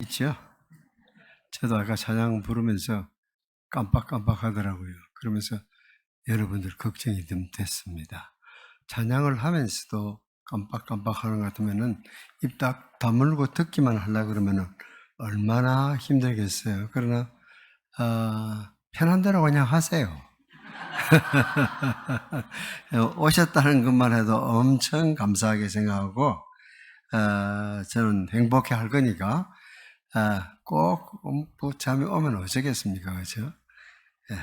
있죠? 저도 아까 찬양 부르면서 깜빡깜빡하더라고요. 그러면서 여러분들 걱정이 좀 됐습니다. 찬양을 하면서도 깜빡깜빡하는 것 같으면은 입 딱 다물고 듣기만 하려고 그러면은 얼마나 힘들겠어요. 그러나 편한 대로 그냥 하세요. 오셨다는 것만 해도 엄청 감사하게 생각하고 저는 행복해 할 거니까 꼭 잠이 오면 어쩌겠습니까? 그렇죠? 예.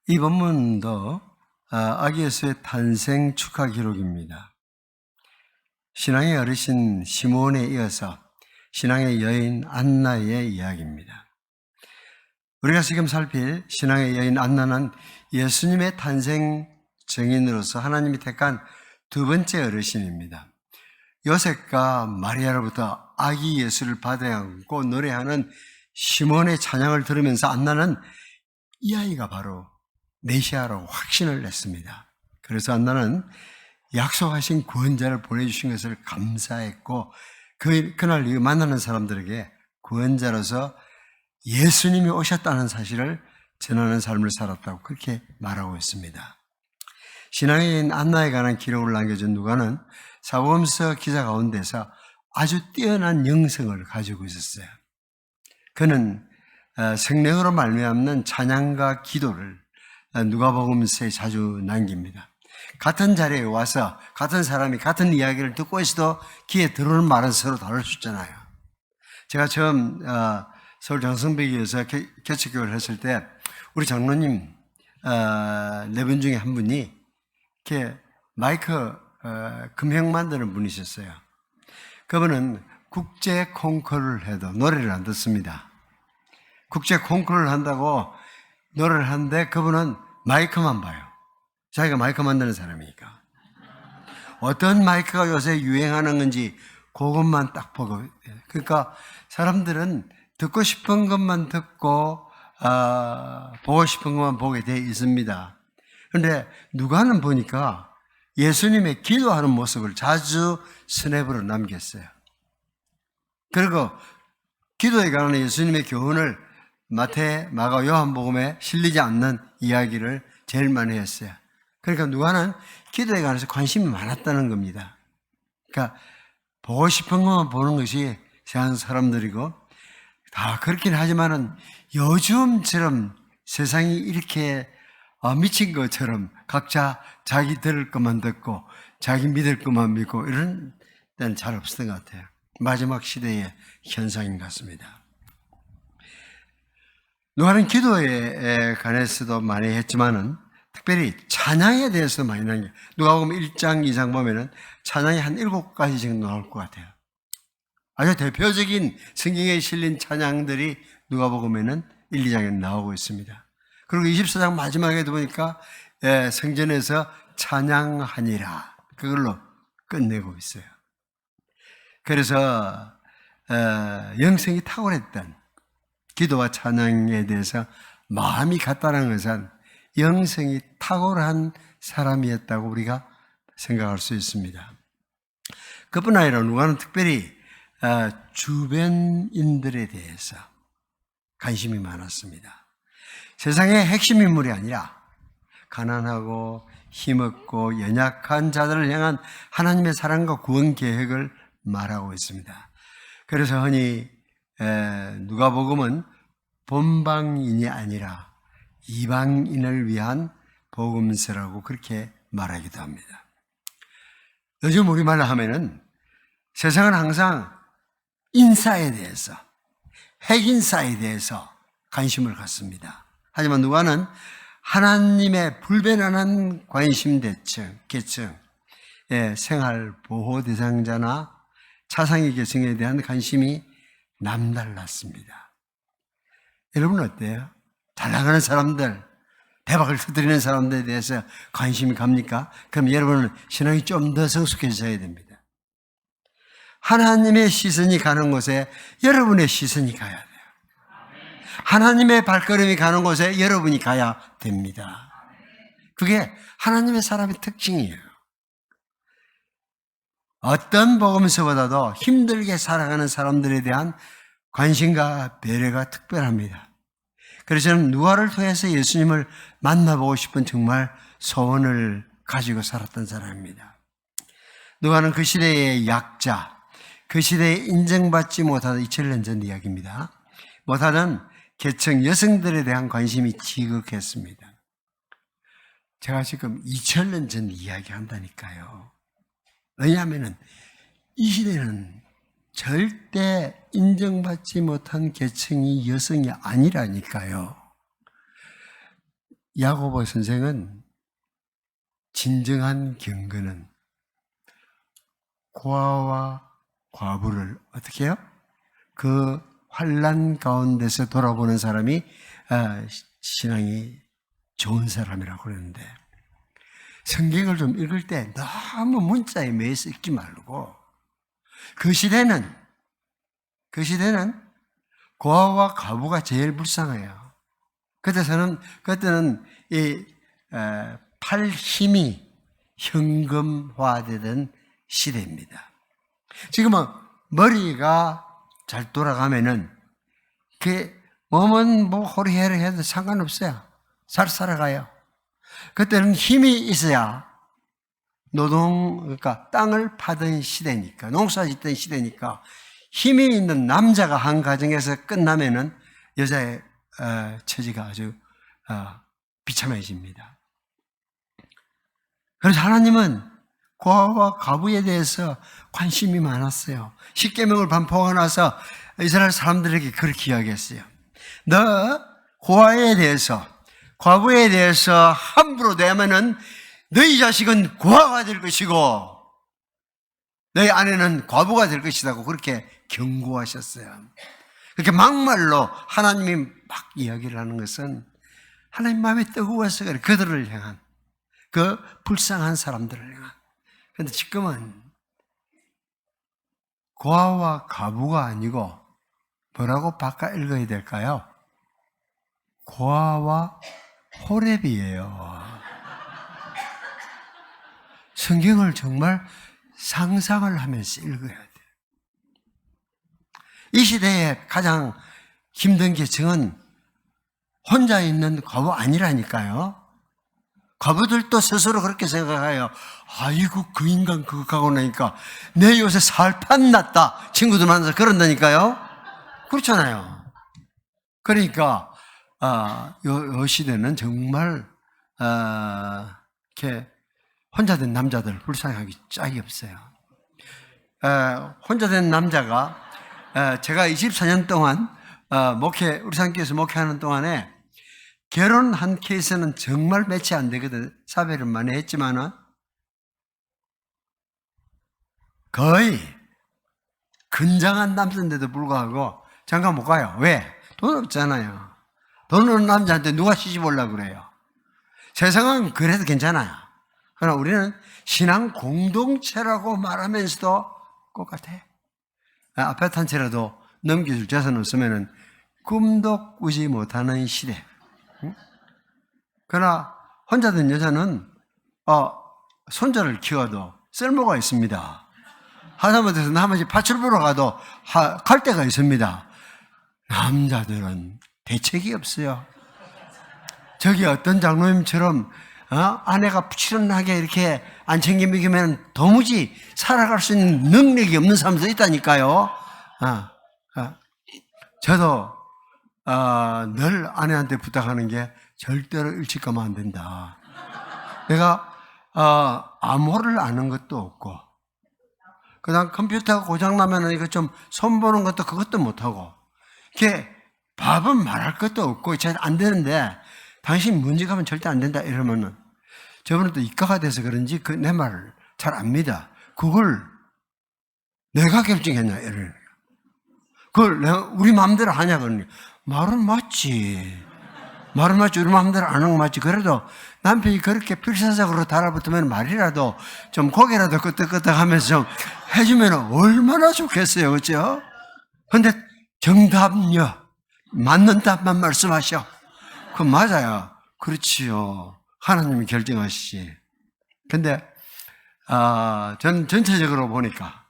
이 본문도 아기 예수의 탄생 축하 기록입니다. 신앙의 어르신 시몬에 이어서 신앙의 여인 안나의 이야기입니다. 우리가 지금 살필 신앙의 여인 안나는 예수님의 탄생 증인으로서 하나님이 택한 두 번째 어르신입니다. 요셉과 마리아로부터 아기 예수를 받아안고 노래하는 시몬의 찬양을 들으면서 안나는 이 아이가 바로 메시아라고 확신을 냈습니다. 그래서 안나는 약속하신 구원자를 보내주신 것을 감사했고 그날 만나는 사람들에게 구원자로서 예수님이 오셨다는 사실을 전하는 삶을 살았다고 그렇게 말하고 있습니다. 신앙인 안나에 관한 기록을 남겨준 누가는 사복음서 기사 가운데서 아주 뛰어난 영성을 가지고 있었어요. 그는 성령으로 말미암는 찬양과 기도를 누가복음서에 자주 남깁니다. 같은 자리에 와서 같은 사람이 같은 이야기를 듣고 있어도 귀에 들어오는 말은 서로 다를 수 있잖아요. 제가 처음 서울 장성백에서 개척교회를 했을 때 우리 장로님 네 분 중에 한 분이 이렇게 마이크 금형 만드는 분이셨어요. 그분은 국제 콩쿠르를 해도 노래를 안 듣습니다. 국제 콩쿠르를 한다고 노래를 하는데 그분은 마이크만 봐요. 자기가 마이크 만드는 사람이니까. 어떤 마이크가 요새 유행하는 건지 그것만 딱 보고. 그러니까 사람들은 듣고 싶은 것만 듣고 보고 싶은 것만 보게 되어 있습니다. 그런데 누가는 보니까 예수님의 기도하는 모습을 자주 스냅으로 남겼어요. 그리고 기도에 관한 예수님의 교훈을 마태, 마가, 요한복음에 실리지 않는 이야기를 제일 많이 했어요. 그러니까 누가는 기도에 관해서 관심이 많았다는 겁니다. 그러니까 보고 싶은 것만 보는 것이 세상 사람들이고 다 그렇긴 하지만은 요즘처럼 세상이 이렇게 미친 것처럼 각자 자기 들을 것만 듣고 자기 믿을 것만 믿고 이런 때는 잘 없었던 것 같아요. 마지막 시대의 현상인 것 같습니다. 누가는 기도에 관해서도 많이 했지만은 특별히 찬양에 대해서 많이 남겨요. 누가복음 1장, 2장 보면은 찬양이 한 7가지 정도 나올 것 같아요. 아주 대표적인 성경에 실린 찬양들이 누가복음에는 1, 2장에 나오고 있습니다. 그리고 24장 마지막에도 보니까 성전에서 찬양하니라 그걸로 끝내고 있어요. 그래서 영성이 탁월했던 기도와 찬양에 대해서 마음이 같다는 것은 영성이 탁월한 사람이었다고 우리가 생각할 수 있습니다. 그뿐 아니라 누가는 특별히 주변인들에 대해서 관심이 많았습니다. 세상의 핵심 인물이 아니라 가난하고 힘없고 연약한 자들을 향한 하나님의 사랑과 구원 계획을 말하고 있습니다. 그래서 흔히 누가복음은 본방인이 아니라 이방인을 위한 복음서라고 그렇게 말하기도 합니다. 요즘 우리말로 하면은 세상은 항상 인사에 대해서, 핵인사에 대해서 관심을 갖습니다. 하지만 누가는 하나님의 불변하는 관심 계층, 생활 보호 대상자나 차상위 계층에 대한 관심이 남달랐습니다. 여러분은 어때요? 잘 나가는 사람들, 대박을 터뜨리는 사람들에 대해서 관심이 갑니까? 그럼 여러분은 신앙이 좀 더 성숙해져야 됩니다. 하나님의 시선이 가는 곳에 여러분의 시선이 가야 돼요. 하나님의 발걸음이 가는 곳에 여러분이 가야 됩니다. 그게 하나님의 사람의 특징이에요. 어떤 복음서보다도 힘들게 살아가는 사람들에 대한 관심과 배려가 특별합니다. 그래서 저는 누가를 통해서 예수님을 만나보고 싶은 정말 소원을 가지고 살았던 사람입니다. 누가는 그 시대의 약자, 그 시대에 인정받지 못하던 2000년 전 이야기입니다. 못하던 계층 여성들에 대한 관심이 지극했습니다. 제가 지금 2000년 전 이야기한다니까요. 왜냐하면 이 시대는 절대 인정받지 못한 계층이 여성이 아니라니까요. 야고보 선생은 진정한 경건은 고아와 과부를 어떻게 해요? 그 환난 가운데서 돌아보는 사람이 신앙이 좋은 사람이라고 그러는데, 성경을 좀 읽을 때 너무 문자에 매여서 읽지 말고, 그 시대는 고아와 과부가 제일 불쌍해요. 그때는 이 팔 힘이 현금화되던 시대입니다. 지금은 머리가 잘 돌아가면은 그 몸은 뭐 호리호리 해도 상관없어요. 잘 살아가요. 그때는 힘이 있어야 그러니까 땅을 파던 시대니까, 농사 짓던 시대니까 힘이 있는 남자가 한 가정에서 끝나면은 여자의 처지가 아주 비참해집니다. 그래서 하나님은 고아와 과부에 대해서 관심이 많았어요. 십계명을 반포하고 나서 이스라엘 사람들에게 그렇게 이야기했어요. 너 고아에 대해서, 과부에 대해서 함부로 대하면은 너희 자식은 고아가 될 것이고 너희 아내는 과부가 될 것이라고 그렇게 경고하셨어요. 그렇게 막말로 하나님이 막 이야기를 하는 것은 하나님 마음이 뜨거워서 그래. 그들을 향한, 그 불쌍한 사람들을 향한. 그런데 지금은 고아와 과부가 아니고 뭐라고 바꿔 읽어야 될까요? 고아와 호렙이에요. 성경을 정말 상상을 하면서 읽어야 돼요. 이 시대에 가장 힘든 계층은 혼자 있는 과부 아니라니까요. 과부들도 스스로 그렇게 생각해요. 아이고, 그 인간 그거 가고 나니까 내 요새 살판 났다. 친구들 만나서 그런다니까요. 그렇잖아요. 그러니까 요 시대는 정말 이렇게 혼자 된 남자들 불쌍하기 짝이 없어요. 혼자 된 남자가 제가 24년 동안 우리 산교에서 목회하는 동안에 결혼한 케이스는 정말 매치 안 되거든. 사별을 많이 했지만은 거의 건장한 남자인데도 불구하고 장가 못 가요. 왜? 돈 없잖아요. 돈 없는 남자한테 누가 시집 오려고 그래요. 세상은 그래도 괜찮아요. 그러나 우리는 신앙 공동체라고 말하면서도 똑같아. 아파트 한 채라도 넘겨줄 재산 없으면은 꿈도 꾸지 못하는 시대. 그러나 혼자 된 여자는 손자를 키워도 쓸모가 있습니다. 하다못해서 남의 밭을 보러 가도 갈 데가 있습니다. 남자들은 대책이 없어요. 저기 어떤 장로님처럼 아내가 부지런하게 이렇게 안 챙겨 먹이면 도무지 살아갈 수 있는 능력이 없는 사람도 있다니까요. 저도 늘 아내한테 부탁하는 게 절대로 일찍 가면 안 된다. 내가 암호를 아는 것도 없고, 그다음 컴퓨터가 고장나면 이거 좀 손보는 것도 그것도 못하고, 이렇게 밥은 말할 것도 없고 잘 안 되는데 당신 문제 가면 절대 안 된다 이러면은, 저번에 또 이과가 돼서 그런지 내 말을 잘 압니다. 그걸 내가 결정했냐 이러는. 그걸 내가 우리 마음대로 하냐 그러니, 말은 맞지. 말은 맞지. 우리 마음대로 안 하는 거 맞지. 그래도 남편이 그렇게 필사적으로 달라붙으면 말이라도 좀 고개라도 끄덕끄덕 하면서 좀 해주면 얼마나 좋겠어요. 그렇죠? 근데 정답요. 맞는 답만 말씀하셔. 그건 맞아요. 그렇지요. 하나님이 결정하시지. 근데 전 전체적으로 보니까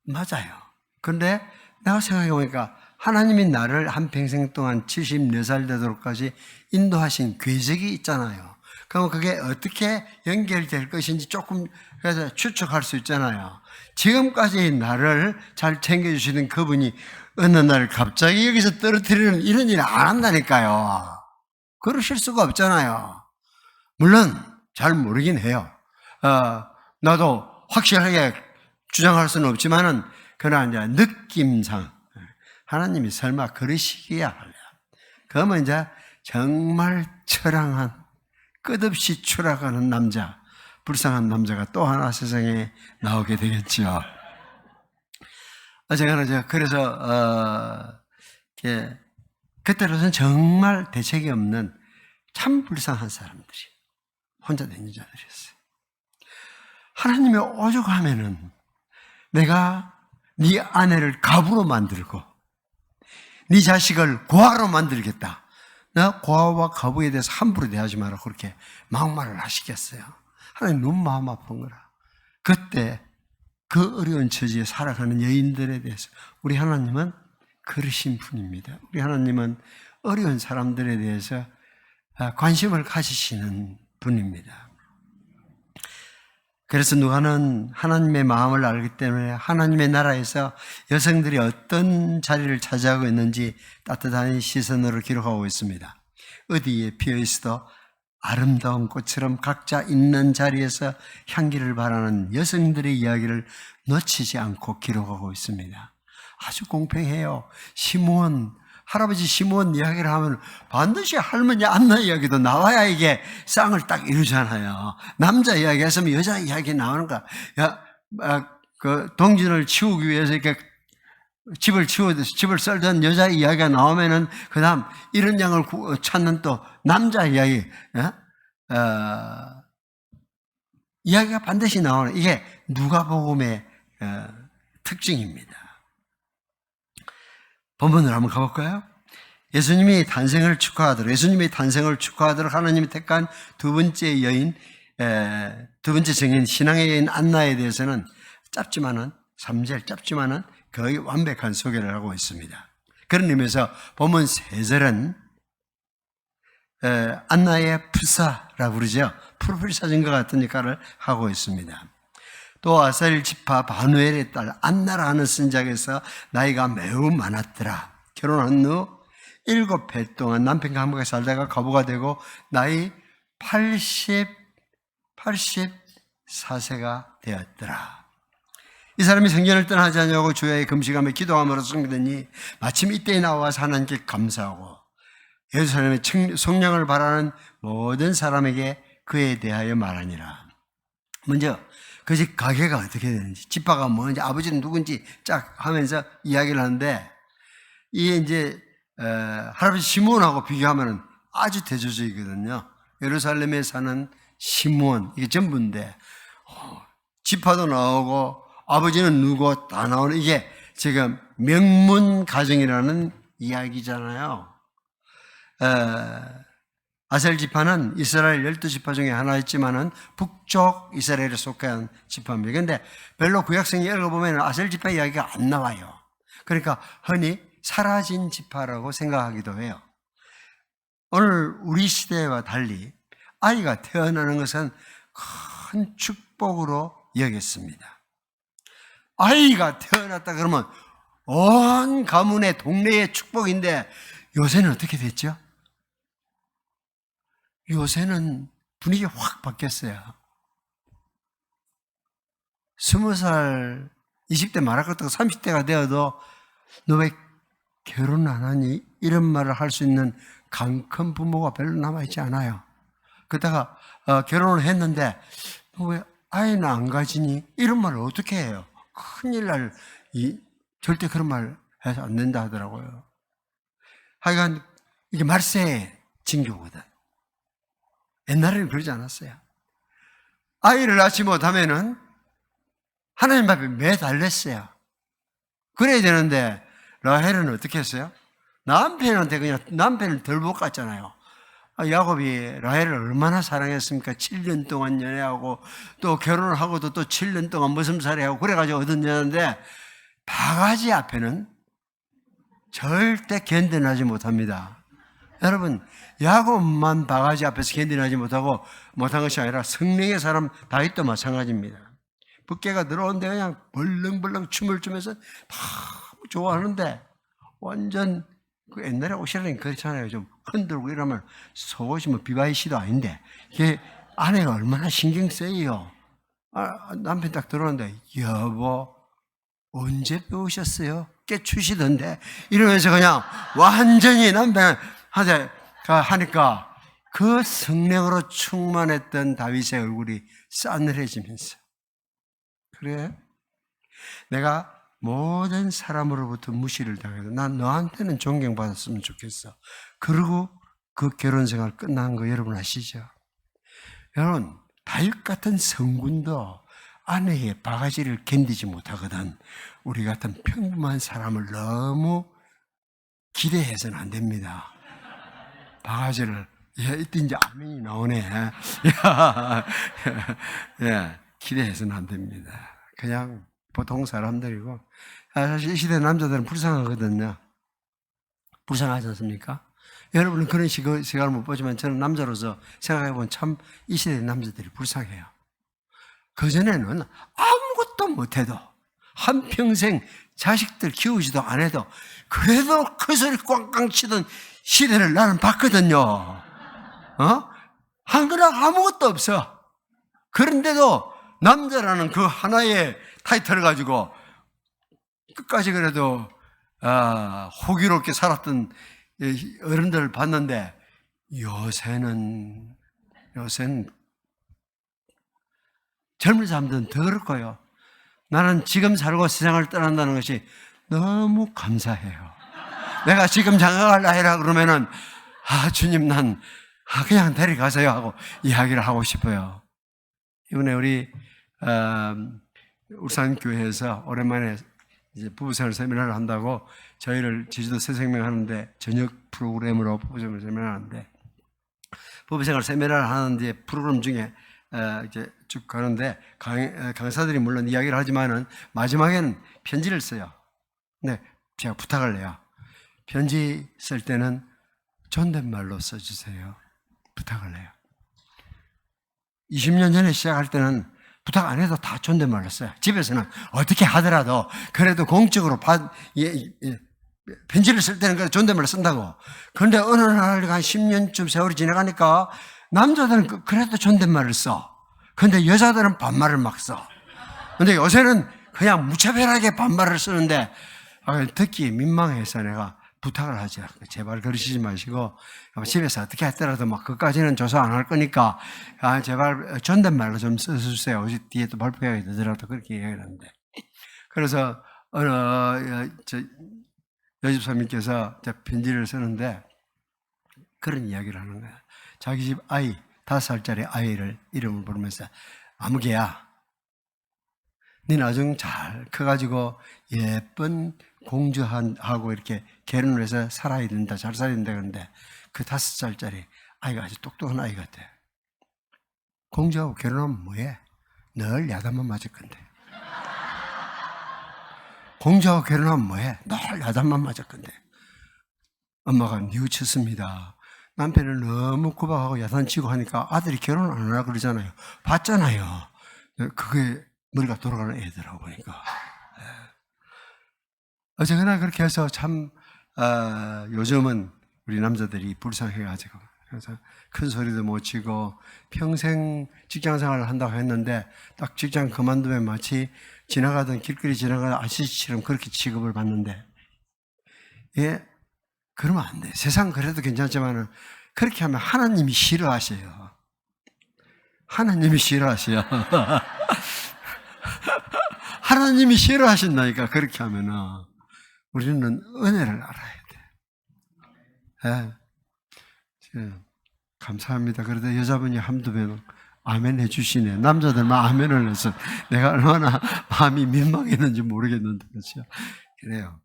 맞아요. 그런데 내가 생각해 보니까 하나님이 나를 한평생 동안 74살 되도록까지 인도하신 궤적이 있잖아요. 그럼 그게 어떻게 연결될 것인지 조금 그래서 추측할 수 있잖아요. 지금까지 나를 잘 챙겨주시는 그분이 어느 날 갑자기 여기서 떨어뜨리는 이런 일을 안 한다니까요. 그러실 수가 없잖아요. 물론 잘 모르긴 해요. 나도 확실하게 주장할 수는 없지만은 그러나 이제 느낌상 하나님이 설마 그러시기야 할래요. 그러면 이제 정말 처량한 끝없이 추락하는 남자, 불쌍한 남자가 또 하나 세상에 나오게 되겠죠. 어쨌거나 그래서 그때로서는 정말 대책이 없는 참 불쌍한 사람들이 혼자 된 여자들이었어요. 하나님이 오죽하면은 내가 네 아내를 갑으로 만들고 네 자식을 고아로 만들겠다. 나 고아와 가부에 대해서 함부로 대하지 마라 그렇게 막말을 하시겠어요. 하나님 너무 마음 아픈 거라. 그때 그 어려운 처지에 살아가는 여인들에 대해서 우리 하나님은 그러신 분입니다. 우리 하나님은 어려운 사람들에 대해서 관심을 가지시는 분입니다. 그래서 누가는 하나님의 마음을 알기 때문에 하나님의 나라에서 여성들이 어떤 자리를 차지하고 있는지 따뜻한 시선으로 기록하고 있습니다. 어디에 피어있어도 아름다운 꽃처럼 각자 있는 자리에서 향기를 발하는 여성들의 이야기를 놓치지 않고 기록하고 있습니다. 아주 공평해요. 할아버지 시므온 이야기를 하면 반드시 할머니 안나 이야기도 나와야 이게 쌍을 딱 이루잖아요. 남자 이야기 했으면 여자 이야기 나오는 거야. 그 동진을 치우기 위해서 이렇게 집을 썰던 여자 이야기가 나오면은 그 다음 이런 양을 찾는 또 남자 이야기, 이야기가 반드시 나오는 이게 누가복음의 특징입니다. 본문으로 한번 가볼까요? 예수님이 탄생을 축하하도록 하나님이 택한 두 번째 증인 신앙의 여인 안나에 대해서는 3절 짧지만은 거의 완벽한 소개를 하고 있습니다. 그런 의미에서 본문 3절은 안나의 프사라고 부르죠. 프로필 사진과 같은 역할을 하고 있습니다. 또 아셀 지파 바누엘의 딸 안나라 하는 선지자에서 나이가 매우 많았더라. 결혼한 후 7해 동안 남편과 함께 살다가 과부가 되고 나이 84세가 되었더라. 이 사람이 성전을 떠나지 않냐고 주야에 금식하며 기도함으로 승리되니 마침 이때에 나와서 하나님께 감사하고 예루살렘의 성령을 바라는 모든 사람에게 그에 대하여 말하니라. 먼저 그 집 가게가 어떻게 되는지, 지파가 뭔지, 아버지는 누군지 쫙 하면서 이야기를 하는데, 이게 이제, 할아버지 시므온하고 비교하면 아주 대조적이거든요. 예루살렘에 사는 시므온, 이게 전부인데, 지파도 나오고, 아버지는 누구 다 나오는, 이게 지금 명문 가정이라는 이야기잖아요. 아셀 지파는 이스라엘 12지파 중에 하나였지만은 북쪽 이스라엘에 속한 지파입니다. 그런데 별로 구약성에 읽어보면 아셀 지파 이야기가 안 나와요. 그러니까 흔히 사라진 지파라고 생각하기도 해요. 오늘 우리 시대와 달리 아이가 태어나는 것은 큰 축복으로 여겼습니다. 아이가 태어났다 그러면 온 가문의 동네의 축복인데 요새는 어떻게 됐죠? 요새는 분위기 확 바뀌었어요. 20살, 20대 말할 것도 30대가 되어도 너 왜 결혼 안 하니? 이런 말을 할 수 있는 강큰 부모가 별로 남아있지 않아요. 그러다가 결혼을 했는데 너 왜 아이는 안 가지니? 이런 말을 어떻게 해요? 큰일 날, 절대 그런 말 해서 안 된다 하더라고요. 하여간 이게 말세 징조거든. 옛날에는 그러지 않았어요. 아이를 낳지 못하면은 하나님 앞에 매달렸어요. 그래야 되는데 라헬은 어떻게 했어요? 남편한테 그냥 남편을 덜 못 갔잖아요. 야곱이 라헬을 얼마나 사랑했습니까? 7년 동안 연애하고 또 결혼을 하고도 또 7년 동안 머슴살이하고 그래가지고 얻은 여자인데 바가지 앞에는 절대 견뎌내지 못합니다. 여러분, 야곱만 바가지 앞에서 견뎌내지 못한 것이 아니라 성령의 사람 다윗도 마찬가지입니다. 붓개가 들어오는데 그냥 벌렁벌렁 춤을 추면서 다 좋아하는데 완전 그 옛날에 옷이라는 그렇잖아요. 좀 흔들고 이러면 속옷이 뭐 비바이시도 아닌데 이게 아내가 얼마나 신경 쓰여요. 남편 딱 들어오는데 여보 언제 배우셨어요? 깨추시던데 이러면서 그냥 완전히 남편한테 하니까 그 성령으로 충만했던 다윗의 얼굴이 싸늘해지면서 그래? 내가 모든 사람으로부터 무시를 당해도 난 너한테는 존경받았으면 좋겠어. 그리고 그 결혼 생활 끝난 거 여러분 아시죠? 여러분, 다윗 같은 성군도 아내의 바가지를 견디지 못하거든. 우리 같은 평범한 사람을 너무 기대해서는 안 됩니다. 바가지를, 이때 이제 아멘이 나오네. 기대해서는 안 됩니다. 그냥 보통 사람들이고, 사실 이 시대 남자들은 불쌍하거든요. 불쌍하지 않습니까? 여러분은 그런 시각을 못 보지만 저는 남자로서 생각해보면 참 이 시대 남자들이 불쌍해요. 그전에는 아무것도 못해도 한평생 자식들 키우지도 안 해도 그래도 그 소리 꽝꽝 치던 시대를 나는 봤거든요. 한 거랑 아무것도 없어. 그런데도 남자라는 그 하나의 타이틀을 가지고 끝까지 그래도 호기롭게 살았던 어른들을 봤는데 요새는 젊은 사람들은 더 그럴 거예요. 나는 지금 살고 세상을 떠난다는 것이 너무 감사해요. 내가 지금 장가갈 나이라 그러면은 주님 난 그냥 데려가세요 하고 이야기를 하고 싶어요. 이번에 우리 울산교회에서 오랜만에 이제 부부생활 세미나를 한다고 저희를 제주도 새생명 하는데 저녁 프로그램으로 부부생활 세미나를 하는데 부부생활 세미나를 하는데 프로그램 중에 이제 쭉 가는데 강사들이 물론 이야기를 하지만은 마지막에는 편지를 써요. 네, 제가 부탁을 해요. 편지 쓸 때는 존댓말로 써주세요. 부탁을 해요. 20년 전에 시작할 때는 부탁 안 해도 다 존댓말로 써요. 집에서는 어떻게 하더라도 그래도 공적으로 편지를 쓸 때는 그래도 존댓말로 쓴다고. 그런데 어느 날 한 10년쯤 세월이 지나가니까 남자들은 그래도 존댓말을 써. 그런데 여자들은 반말을 막 써. 그런데 요새는 그냥 무차별하게 반말을 쓰는데 듣기 민망해서 내가 부탁을 하죠. 제발 그러시지 마시고 집에서 어떻게 했더라도 막 그까지는 조사 안 할 거니까 제발 존댓말로 좀 써주세요. 어제 뒤에 또 발표해야 되더라도 그렇게 얘기를 하는데 그래서 어느 여집사님께서 편지를 쓰는데 그런 이야기를 하는 거야. 자기 집 아이 5살짜리 아이를 이름을 부르면서 아무개야 네 나중 잘 커가지고 예쁜 공주하고 이렇게 결혼을 해서 살아야 된다, 잘 살아야 된다. 그런데 그 5살짜리 아이가 아주 똑똑한 아이 같아. 공주하고 결혼하면 뭐해? 늘 야단만 맞을 건데. 공주하고 결혼하면 뭐해? 늘 야단만 맞을 건데. 엄마가 뉘우쳤습니다. 남편을 너무 구박하고 야단치고 하니까 아들이 결혼 안 하라 그러잖아요. 봤잖아요. 그게 머리가 돌아가는 애더라고 보니까. 어쨌거나 그렇게 해서 참 요즘은 우리 남자들이 불쌍해가지고 그래서 큰 소리도 못 치고 평생 직장생활을 한다고 했는데 딱 직장 그만두면 마치 지나가던 길거리 지나가던 아저씨처럼 그렇게 취급을 받는데 그러면 안 돼. 세상 그래도 괜찮지만은 그렇게 하면 하나님이 싫어하셔요. 하나님이 싫어하셔요. 하나님이 싫어하신다니까 그렇게 하면은 우리는 은혜를 알아야 돼. 감사합니다. 그래도 여자분이 한두 번 아멘 해주시네. 남자들만 아멘을 해서 내가 얼마나 마음이 민망했는지 모르겠는데 그렇죠? 그래요.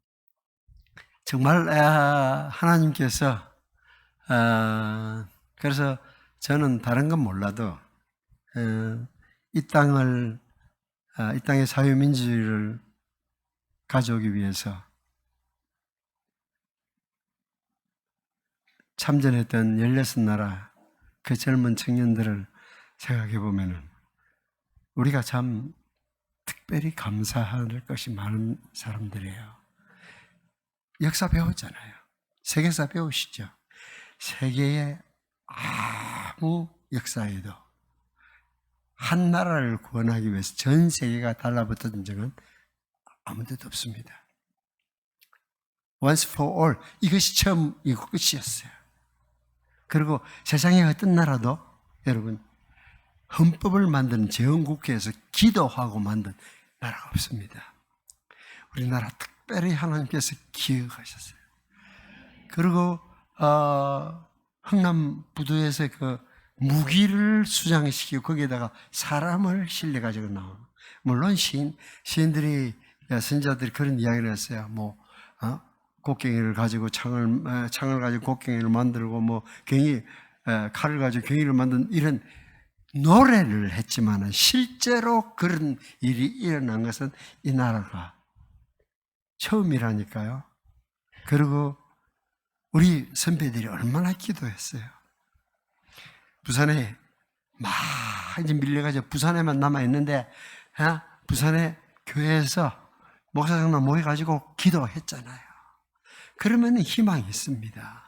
정말 하나님께서 그래서 저는 다른 건 몰라도 이 땅의 사회민주주의를 가져오기 위해서 참전했던 16나라 그 젊은 청년들을 생각해 보면은 우리가 참 특별히 감사할 것이 많은 사람들이에요. 역사 배웠잖아요. 세계사 배우시죠? 세계의 아무 역사에도 한 나라를 구원하기 위해서 전 세계가 달라붙었던 적은 아무 데도 없습니다. Once for all, 이것이 처음이고 끝이었어요. 그리고 세상의 어떤 나라도 여러분 헌법을 만드는 재헌국회에서 기도하고 만든 나라가 없습니다. 우리나라 특별히 하나님께서 기억하셨어요. 그리고 흥남 부두에서 그 무기를 수장시키고 거기에다가 사람을 실려가지고 나오는, 물론 시인들이 선지자들이 그런 이야기를 했어요. 곡괭이를 가지고 창을 가지고 곡괭이를 만들고 칼을 가지고 괭이를 만든 이런 노래를 했지만은 실제로 그런 일이 일어난 것은 이 나라가 처음이라니까요. 그리고 우리 선배들이 얼마나 기도했어요. 부산에 막 이제 밀려가지고 부산에만 남아있는데 부산의 교회에서 목사장로 모여가지고 기도했잖아요. 그러면 희망이 있습니다.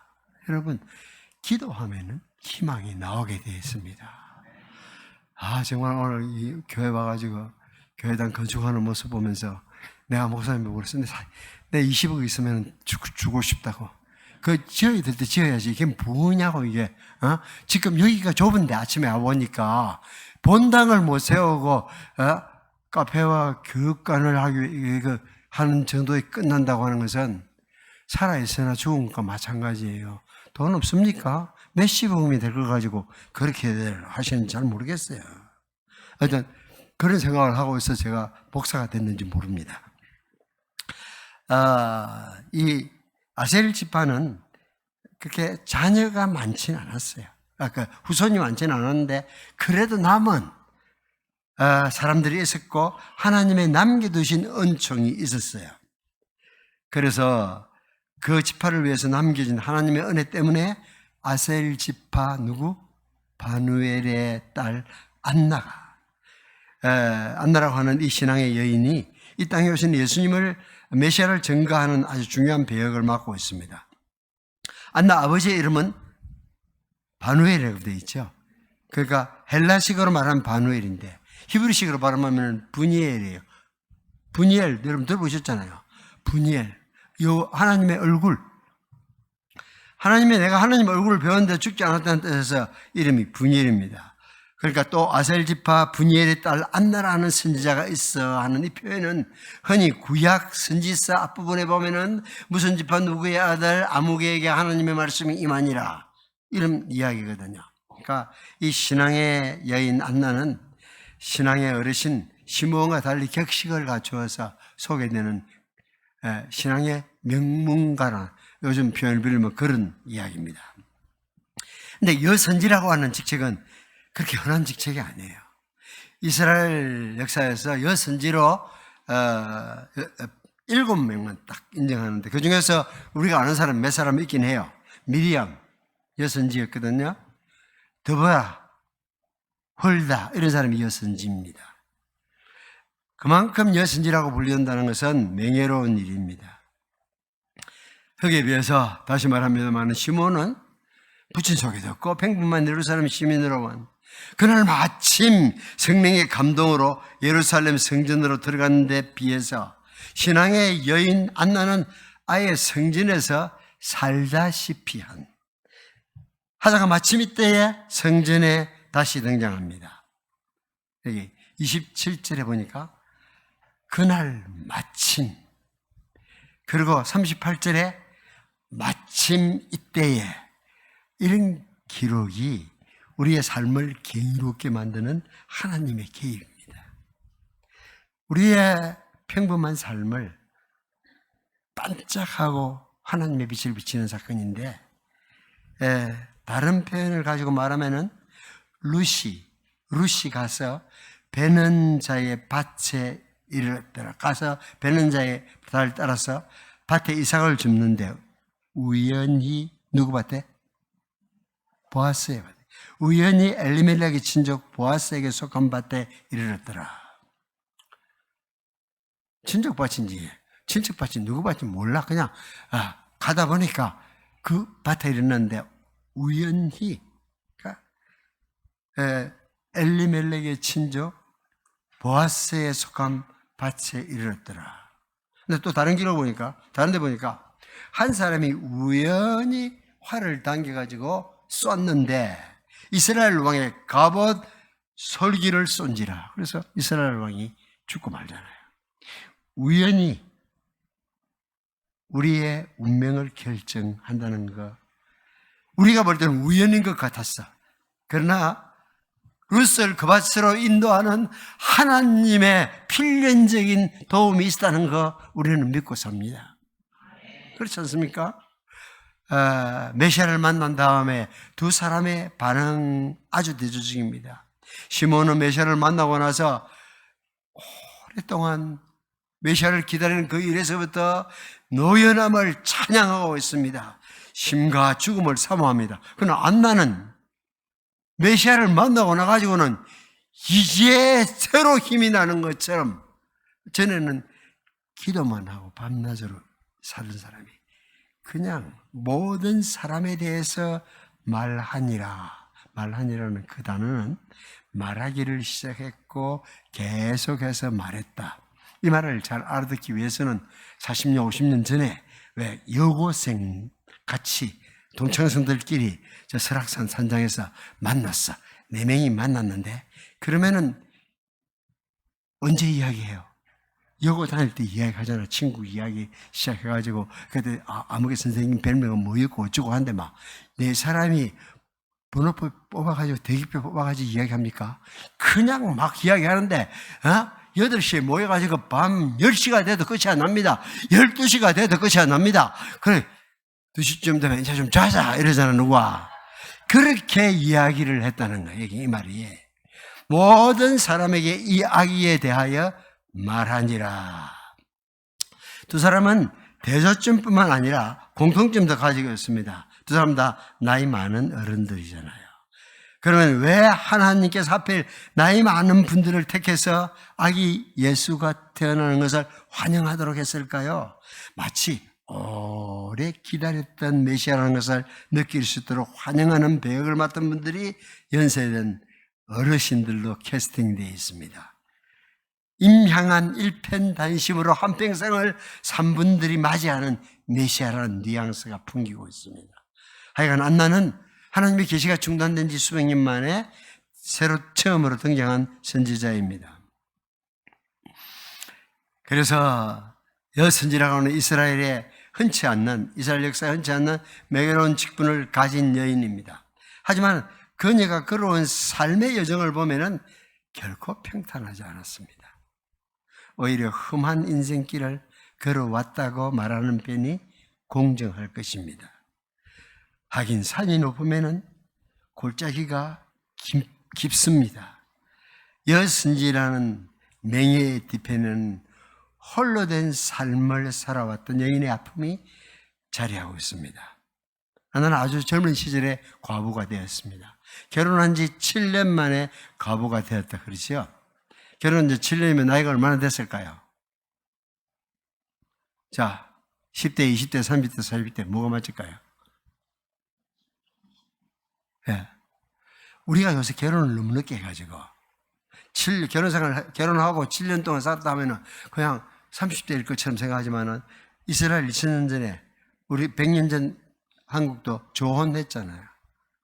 여러분, 기도하면 희망이 나오게 되어 있습니다. 정말 오늘 이 교회 와가지고 교회당 건축하는 모습 보면서 내가 목사님 보고 그랬는데 내 20억 있으면 주고 싶다고. 그 지어야 될 때 지어야지. 이게 뭐냐고 이게. 지금 여기가 좁은데 아침에 와보니까 본당을 못 세우고 카페와 교육관을 하는 정도에 끝난다고 하는 것은 살아있으나 죽은 것과 마찬가지예요. 돈 없습니까? 몇십억이 될 걸 가지고 그렇게 하시는지 잘 모르겠어요. 하여튼 그런 생각을 하고 있어서 제가 목사가 됐는지 모릅니다. 이 아셀 지파는 그렇게 자녀가 많지는 않았어요. 후손이 많지는 않았는데 그래도 남은 사람들이 있었고 하나님의 남겨두신 은총이 있었어요. 그래서 그 지파를 위해서 남겨진 하나님의 은혜 때문에 아셀 지파 누구? 바누엘의 딸 안나라고 하는 이 신앙의 여인이 이 땅에 오신 예수님을 메시아를 증거하는 아주 중요한 배역을 맡고 있습니다. 안나 아버지의 이름은 바누엘이라고 되어 있죠. 그러니까 헬라식으로 말하면 바누엘인데 히브리식으로 말하면 분이엘이에요. 분이엘 여러분 들어보셨잖아요. 분이엘, 요 하나님의 얼굴. 내가 하나님 얼굴을 배웠는데 죽지 않았다는 뜻에서 이름이 분이엘입니다. 그러니까 또 아셀 지파 분이엘의 딸 안나라는 선지자가 있어 하는 이 표현은 흔히 구약 선지서 앞부분에 보면은 무슨 지파 누구의 아들 아무개에게 하나님의 말씀이 임하니라 이런 이야기거든요. 그러니까 이 신앙의 여인 안나는 신앙의 어르신 시므온과 달리 격식을 갖추어서 소개되는 신앙의 명문가나 요즘 표현을 빌리면 그런 이야기입니다. 근데 여선지라고 하는 직책은 그렇게 흔한 직책이 아니에요. 이스라엘 역사에서 여선지로 7명만 딱 인정하는데 그 중에서 우리가 아는 사람 몇 사람 있긴 해요. 미리암 여선지였거든요. 드보라, 홀다 이런 사람이 여선지입니다. 그만큼 여선지라고 불린다는 것은 명예로운 일입니다. 거기에 비해서 다시 말합니다만 시몬은 부친 소개도 없고 평범한 예루살렘 시민으로만 그날 마침 성령의 감동으로 예루살렘 성전으로 들어간 데 비해서 신앙의 여인 안나는 아예 성전에서 살다시피 하다가 마침 이때에 성전에 다시 등장합니다. 여기 27절에 보니까 그날 마침, 그리고 38절에 마침 이때에, 이런 기록이 우리의 삶을 경이롭게 만드는 하나님의 계획입니다. 우리의 평범한 삶을 반짝하고 하나님의 빛을 비치는 사건인데 다른 표현을 가지고 말하면은 루시 가서 베는 자의 밭에 이르렀더라. 가서 베는 자의 밭을 따라서 밭에 이삭을 줍는데 우연히 누구 밭에? 보아스의 밭에. 우연히 엘리멜렉의 친족 보아스에게 속한 밭에 이르렀더라. 친족 밭인지 친척 밭인지 누구 밭인지 몰라. 그냥 가다 보니까 그 밭에 이르렀는데 우연히 엘리멜렉의 친족 보아스에 속한 밭에 이르렀더라. 근데 또 다른 기록 보니까, 다른 데 보니까 한 사람이 우연히 활을 당겨가지고 쐈는데 이스라엘 왕의 갑옷 솔기를 쏜지라. 그래서 이스라엘 왕이 죽고 말잖아요. 우연히 우리의 운명을 결정한다는 것, 우리가 볼 때는 우연인 것 같았어. 그러나 룻을 그 밭으로 인도하는 하나님의 필연적인 도움이 있다는 거 우리는 믿고 삽니다. 그렇지 않습니까? 메시아를 만난 다음에 두 사람의 반응 아주 대조적입니다. 시몬은 메시아를 만나고 나서 오랫동안 메시아를 기다리는 그 일에서부터 노연함을 찬양하고 있습니다. 심과 죽음을 사모합니다. 그러나 안나는 메시아를 만나고 나가지고는 이제 새로 힘이 나는 것처럼 전에는 기도만 하고 밤낮으로 사는 사람이 그냥 모든 사람에 대해서 말하니라는 그 단어는 말하기를 시작했고 계속해서 말했다. 이 말을 잘 알아듣기 위해서는 40년, 50년 전에 왜 여고생 같이 동창생들끼리 저 설악산 산장에서 만났어. 4명이 만났는데 그러면은 언제 이야기해요? 여고 다닐 때 이야기하잖아. 친구 이야기 시작해가지고 그때 아무개 선생님 별명은 뭐였고 어쩌고 한데 막 4사람이 번호표 뽑아가지고 대기표 뽑아가지고 이야기합니까? 그냥 막 이야기하는데 8시에 모여가지고 밤 10시가 돼도 끝이 안 납니다. 12시가 돼도 끝이 안 납니다. 그래 2시쯤 되면 이제 좀 자자 이러잖아. 누가 그렇게 이야기를 했다는 거예요. 이 말이 모든 사람에게 이 악의에 대하여 말하니라. 두 사람은 대조점뿐만 아니라 공통점도 가지고 있습니다. 두 사람 다 나이 많은 어른들이잖아요. 그러면 왜 하나님께서 하필 나이 많은 분들을 택해서 아기 예수가 태어나는 것을 환영하도록 했을까요? 마치 오래 기다렸던 메시아라는 것을 느낄 수 있도록 환영하는 배역을 맡은 분들이 연세된 어르신들로 캐스팅되어 있습니다. 임향한 일편단심으로 한평생을 산 분들이 맞이하는 메시아라는 뉘앙스가 풍기고 있습니다. 하여간 안나는 하나님의 계시가 중단된 지 수백 년 만에 새로 처음으로 등장한 선지자입니다. 그래서 여선지라고 하는 이스라엘 역사에 흔치 않는 매끄러운 직분을 가진 여인입니다. 하지만 그녀가 걸어온 삶의 여정을 보면은 결코 평탄하지 않았습니다. 오히려 험한 인생길을 걸어왔다고 말하는 편이 공정할 것입니다. 하긴 산이 높으면은 골짜기가 깊습니다. 여선지라는 명예의 뒤편에는 홀로 된 삶을 살아왔던 여인의 아픔이 자리하고 있습니다. 나는 아주 젊은 시절에 과부가 되었습니다. 결혼한 지 7년 만에 과부가 되었다 그러죠. 결혼 이제 7년이면 나이가 얼마나 됐을까요? 자, 10대, 20대, 30대, 40대 뭐가 맞을까요? 예. 우리가 요새 결혼을 너무 늦게 해가지고 결혼하고 7년 동안 살았다 하면은 그냥 30대일 것처럼 생각하지만은 이스라엘 2000년 전에 우리 100년 전 한국도 조혼했잖아요.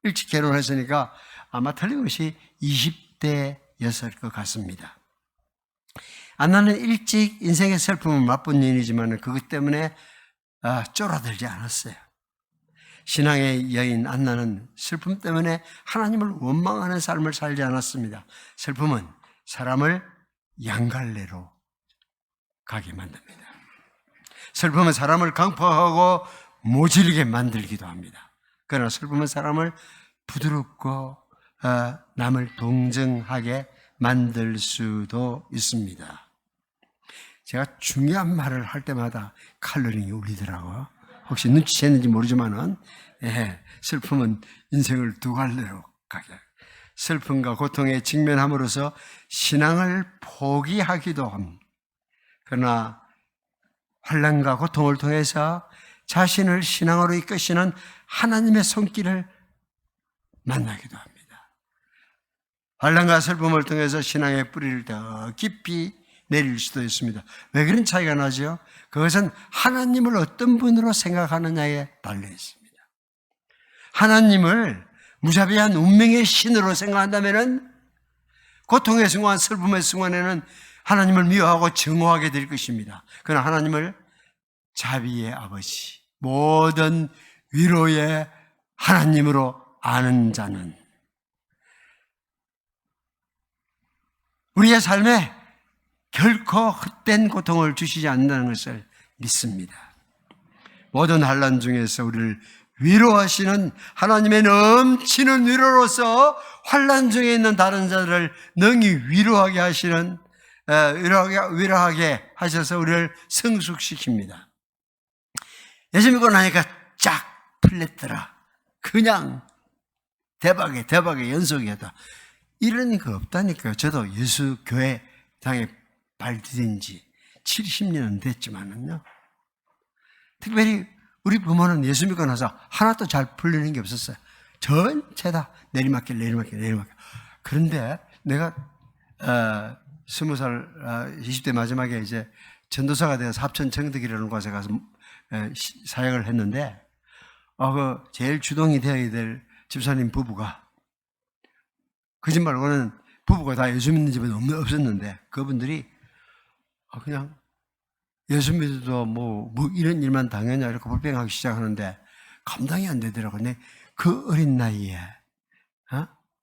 일찍 결혼했으니까 아마 틀림없이 20대였을 것 같습니다. 안나는 일찍 인생의 슬픔을 맛본 여인이지만 그것 때문에 쫄아들지 않았어요. 신앙의 여인 안나는 슬픔 때문에 하나님을 원망하는 삶을 살지 않았습니다. 슬픔은 사람을 양갈래로 가게 만듭니다. 슬픔은 사람을 강포하고 모질게 만들기도 합니다. 그러나 슬픔은 사람을 부드럽고 남을 동정하게 만들 수도 있습니다. 제가 중요한 말을 할 때마다 칼로링이 울리더라고요. 혹시 눈치챘는지 모르지만은 슬픔은 인생을 두 갈래로 가게, 슬픔과 고통에 직면함으로써 신앙을 포기하기도 합니다. 그러나 환난과 고통을 통해서 자신을 신앙으로 이끄시는 하나님의 손길을 만나기도 합니다. 환난과 슬픔을 통해서 신앙의 뿌리를 더 깊이 내릴 수도 있습니다. 왜 그런 차이가 나죠? 그것은 하나님을 어떤 분으로 생각하느냐에 달려 있습니다. 하나님을 무자비한 운명의 신으로 생각한다면 고통의 순간, 슬픔의 순간에는 하나님을 미워하고 증오하게 될 것입니다. 그러나 하나님을 자비의 아버지, 모든 위로의 하나님으로 아는 자는 우리의 삶에 결코 헛된 고통을 주시지 않는다는 것을 믿습니다. 모든 환난 중에서 우리를 위로하시는 하나님의 넘치는 위로로서 환난 중에 있는 다른 자들을 능히 위로하게 하시는, 위로하게 하셔서 우리를 성숙시킵니다. 예수 믿고 나니까 쫙 풀렸더라. 그냥 대박의 연속이었다. 이런 거 없다니까요. 저도 예수 교회 당에 발디딘 지 70년은 됐지만은요. 특별히 우리 부모는 예수 믿고 나서 하나도 잘 풀리는 게 없었어요. 전체 다 내리막길. 그런데 내가 20살, 20대 마지막에 이제 전도사가 되어서 합천 정덕이라는 곳에 가서 사역을 했는데, 그 제일 주동이 되어야 될 집사님 부부가, 거짓말 말고는 부부가 다 예수 믿는 집은 없었는데, 그분들이 그냥 예수 믿어도 뭐 이런 일만 당연히 이렇게 불평하기 시작하는데 감당이 안 되더라고요. 근데 그 어린 나이에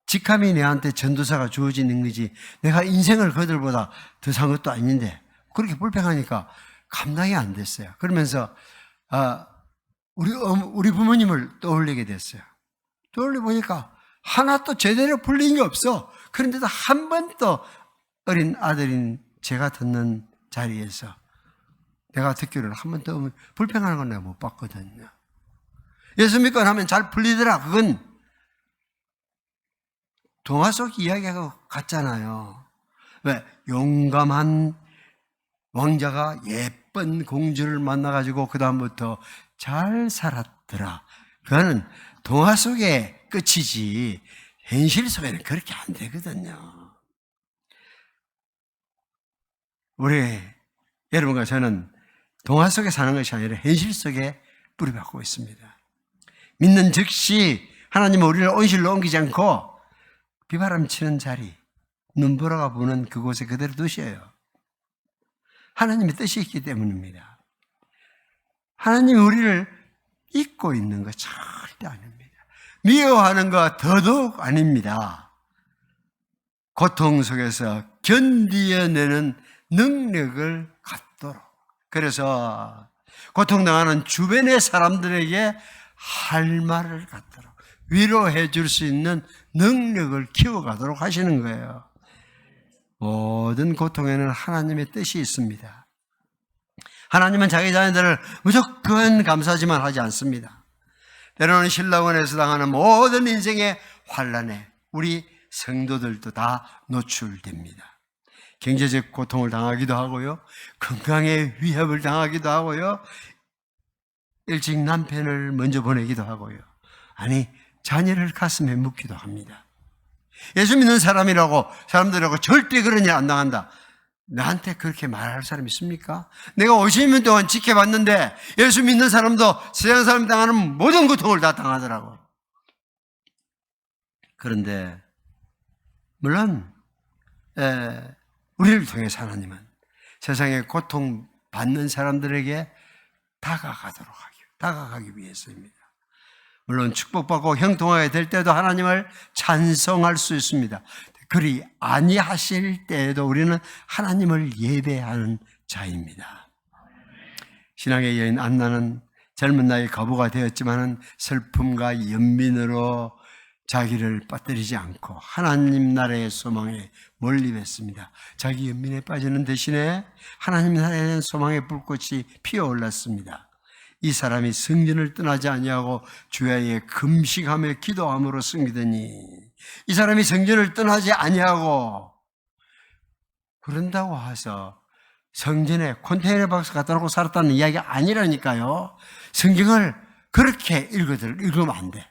직함이 내한테 전도사가 주어지는 거지 내가 인생을 그들보다 더 산 것도 아닌데 그렇게 불평하니까 감당이 안 됐어요. 그러면서 우리 부모님을 떠올리게 됐어요. 떠올려 보니까 하나도 제대로 풀린 게 없어. 그런데도 한 번도 어린 아들인 제가 듣는 자리에서 내가 듣기로는 한 번도 불평하는 건 내가 못 봤거든요. 예수 믿고 나면 잘 풀리더라. 그건 동화 속 이야기하고 같잖아요. 왜? 용감한 왕자가 예쁜 공주를 만나가지고 그 다음부터 잘 살았더라. 그거는 동화 속의 끝이지 현실 속에는 그렇게 안 되거든요. 우리 여러분과 저는 동화 속에 사는 것이 아니라 현실 속에 뿌리박고 있습니다. 믿는 즉시 하나님은 우리를 온실로 옮기지 않고 비바람 치는 자리, 눈보라가 부는 그곳에 그대로 두셔요. 하나님의 뜻이 있기 때문입니다. 하나님이 우리를 잊고 있는 거 절대 아닙니다. 미워하는 거 더더욱 아닙니다. 고통 속에서 견디어내는 능력을 갖도록. 그래서 고통당하는 주변의 사람들에게 할 말을 갖도록 위로해 줄 수 있는 능력을 키워가도록 하시는 거예요. 모든 고통에는 하나님의 뜻이 있습니다. 하나님은 자기 자녀들을 무조건 감사하지만 하지 않습니다. 때로는 신라원에서 당하는 모든 인생의 환난에 우리 성도들도 다 노출됩니다. 경제적 고통을 당하기도 하고요. 건강의 위협을 당하기도 하고요. 일찍 남편을 먼저 보내기도 하고요. 아니, 자녀를 가슴에 묻기도 합니다. 예수 믿는 사람이라고 사람들하고 절대 그런 일 안 당한다. 나한테 그렇게 말할 사람 있습니까? 내가 50년 동안 지켜봤는데 예수 믿는 사람도 세상 사람이 당하는 모든 고통을 다 당하더라고. 그런데 물론 우리를 통해서 하나님은 세상에 고통받는 사람들에게 다가가기 위해서입니다. 물론 축복받고 형통하게 될 때도 하나님을 찬송할 수 있습니다. 그리 아니하실 때에도 우리는 하나님을 예배하는 자입니다. 신앙의 여인 안나는 젊은 나이에 과부가 되었지만은 슬픔과 연민으로 자기를 빠뜨리지 않고 하나님 나라의 소망에 몰입했습니다. 자기 연민에 빠지는 대신에 하나님 나라에 대한 소망의 불꽃이 피어올랐습니다. 이 사람이 성전을 떠나지 아니하고 주야에 금식하며 기도함으로 승리되니, 이 사람이 성전을 떠나지 아니하고, 그런다고 해서 성전에 컨테이너 박스 갖다 놓고 살았다는 이야기가 아니라니까요. 성경을 그렇게 읽으면 안 돼.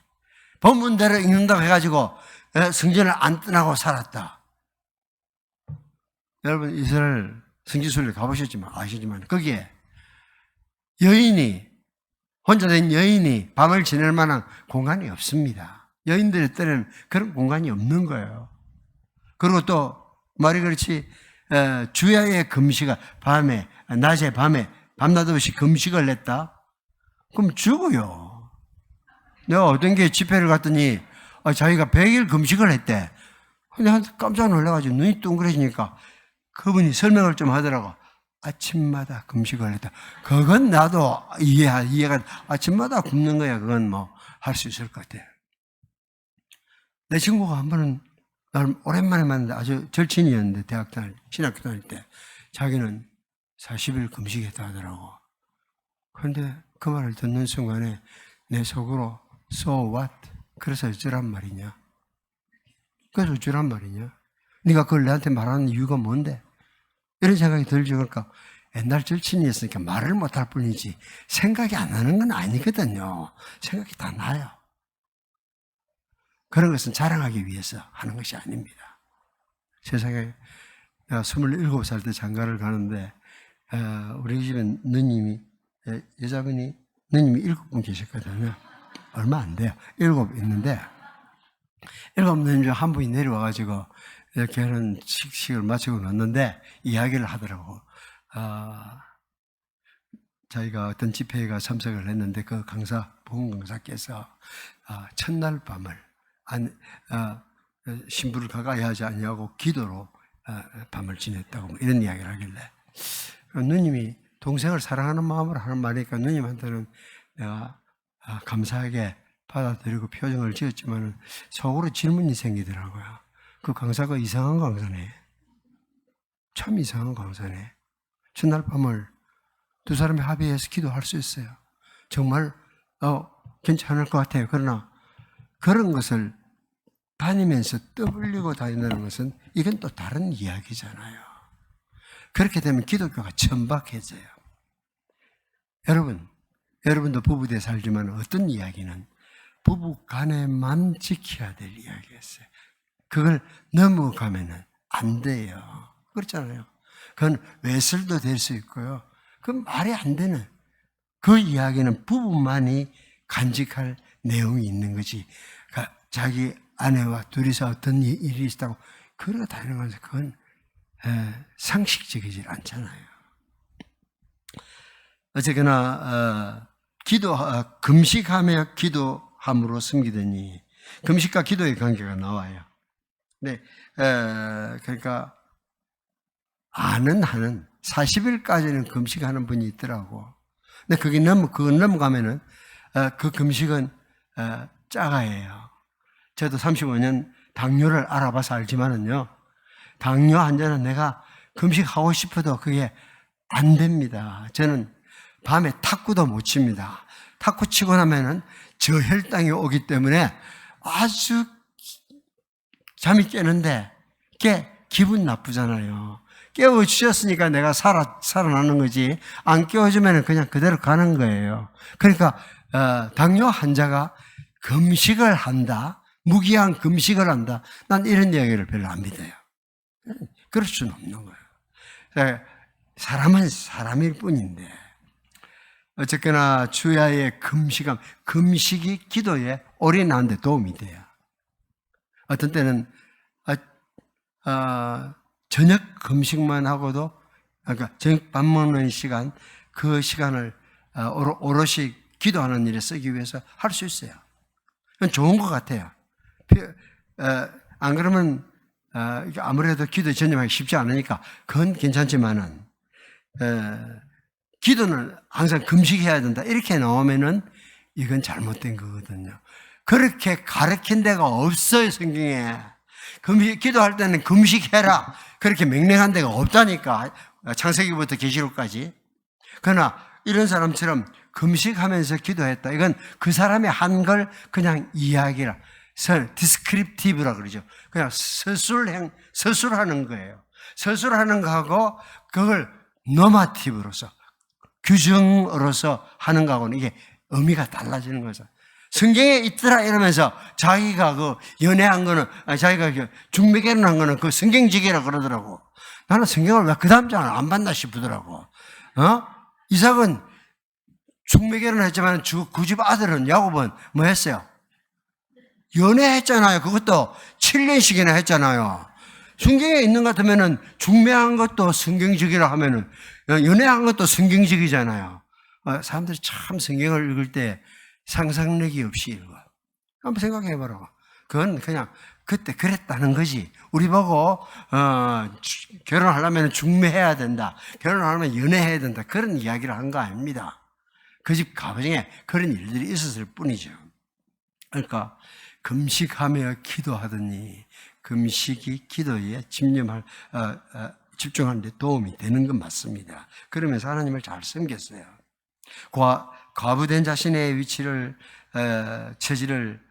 본문대로 읽는다고 해가지고 성전을 안 떠나고 살았다. 여러분 이스라엘 성지순례 가보셨지만 아시지만 거기에 혼자 된 여인이 밤을 지낼 만한 공간이 없습니다. 여인들의 때는 그런 공간이 없는 거예요. 그리고 또 말이 그렇지, 주야의 금식을 낮에 밤에 밤낮 없이 금식을 했다? 그럼 죽어요. 내가 어떤 게 집회를 갔더니 자기가 100일 금식을 했대. 근데 깜짝 놀라가지고 눈이 둥그러지니까 그분이 설명을 좀 하더라고. 아침마다 금식을 했다. 그건 나도 이해가, 아침마다 굶는 거야. 그건 뭐 할 수 있을 것 같아. 내 친구가 한 번은 나를 오랜만에 만났는데 아주 절친이었는데 신학교 다닐 때 자기는 40일 금식했다 하더라고. 그런데 그 말을 듣는 순간에 내 속으로 So what? 그래서 어쩌란 말이냐? 그래서 어쩌란 말이냐? 네가 그걸 내한테 말하는 이유가 뭔데? 이런 생각이 들죠. 그러니까 옛날 절친이었으니까 말을 못할 뿐이지 생각이 안 나는 건 아니거든요. 생각이 다 나요. 그런 것은 자랑하기 위해서 하는 것이 아닙니다. 세상에 내가 27살 때 장가를 가는데 우리 집에 여자분이 누님이 7분 계셨거든요. 얼마 안 돼요. 7 있는데 7 누님 중 한 분이 내려와가지고 결혼식을 마치고 갔는데 이야기를 하더라고. 자기가 어떤 집회에 참석을 했는데 그 보험 강사께서 첫날 밤을 신부를 가까이 하지 아니하고 기도로 밤을 지냈다고 뭐 이런 이야기를 하길래 누님이 동생을 사랑하는 마음으로 하는 말이니까 누님한테는 내가 감사하게 받아들이고 표정을 지었지만 속으로 질문이 생기더라고요. 그 강사가 이상한 강사네. 참 이상한 강사네. 첫날 밤을 두 사람이 합의해서 기도할 수 있어요. 정말 괜찮을 것 같아요. 그러나 그런 것을 다니면서 떠벌리고 다닌다는 것은 이건 또 다른 이야기잖아요. 그렇게 되면 기독교가 천박해져요. 여러분도 부부대 살지만 어떤 이야기는 부부 간에만 지켜야 될 이야기였어요. 그걸 넘어가면은 안 돼요. 그렇잖아요. 그건 외설도 될 수 있고요. 그건 말이 안 되는 그 이야기는 부부만이 간직할 내용이 있는 거지. 그러니까 자기 아내와 둘이서 어떤 일이 있다고 그러고 다니는 것은 그건 상식적이지 않잖아요. 어쨌거나 금식하며 기도함으로 섬기더니 금식과 기도의 관계가 나와요. 네, 그러니까 하는 40일까지는 금식하는 분이 있더라고. 근데 그건 넘어가면은 그 금식은 짜가예요. 저도 35년 당뇨를 알아봐서 알지만은요, 당뇨 환자는 내가 금식하고 싶어도 그게 안 됩니다. 저는 밤에 탁구도 못 칩니다. 탁구 치고 나면은 저혈당이 오기 때문에 아주 잠이 깨는데 기분 나쁘잖아요. 깨워주셨으니까 내가 살아나는 거지. 안 깨워주면 그냥 그대로 가는 거예요. 그러니까 당뇨 환자가 금식을 한다, 무기한 금식을 한다, 난 이런 이야기를 별로 안 믿어요. 그럴 수는 없는 거예요. 사람은 사람일 뿐인데 어쨌거나 주야의 금식이 기도에 올인하는 데 도움이 돼요. 어떤 때는 저녁 금식만 하고도, 그러니까 저녁 밥 먹는 시간, 그 시간을 오롯이 기도하는 일에 쓰기 위해서 할 수 있어요. 그건 좋은 것 같아요. 안 그러면 아무래도 기도에 전념하기 쉽지 않으니까 그건 괜찮지만은 기도는 항상 금식해야 된다. 이렇게 나오면은 이건 잘못된 거거든요. 그렇게 가르친 데가 없어요, 성경에. 기도할 때는 금식해라. 그렇게 명령한 데가 없다니까. 창세기부터 계시록까지. 그러나 이런 사람처럼 금식하면서 기도했다. 이건 그 사람이 한 걸 그냥 이야기라. 디스크립티브라 그러죠. 그냥 서술하는 거예요. 서술하는 거하고 그걸 노마티브로서, 규정으로서 하는 거하고는 이게 의미가 달라지는 거죠. 성경에 있더라 이러면서 자기가 그 연애한 거는, 자기가 중매결혼한 거는 그 성경직이라 그러더라고. 나는 성경을 왜 그 다음 장을 안 봤나 싶더라고. 이삭은 중매결혼을 했지만 그 집 아들은 야곱은 뭐 했어요? 연애했잖아요. 그것도 7년씩이나 했잖아요. 성경에 있는 것 같으면은 중매한 것도 성경직이라 하면은 연애한 것도 성경직이잖아요. 사람들이 참 성경을 읽을 때 상상력이 없이 읽어. 한번 생각해 보라고. 그건 그냥 그때 그랬다는 거지. 우리 보고 결혼하려면 중매해야 된다. 결혼하려면 연애해야 된다. 그런 이야기를 한 거 아닙니다. 그 집 가정에 그런 일들이 있었을 뿐이죠. 그러니까 금식하며 기도하더니 금식이 기도에 집중하는 데 도움이 되는 건 맞습니다. 그러면서 하나님을 잘 섬겼어요. 과부된 자신의 처지를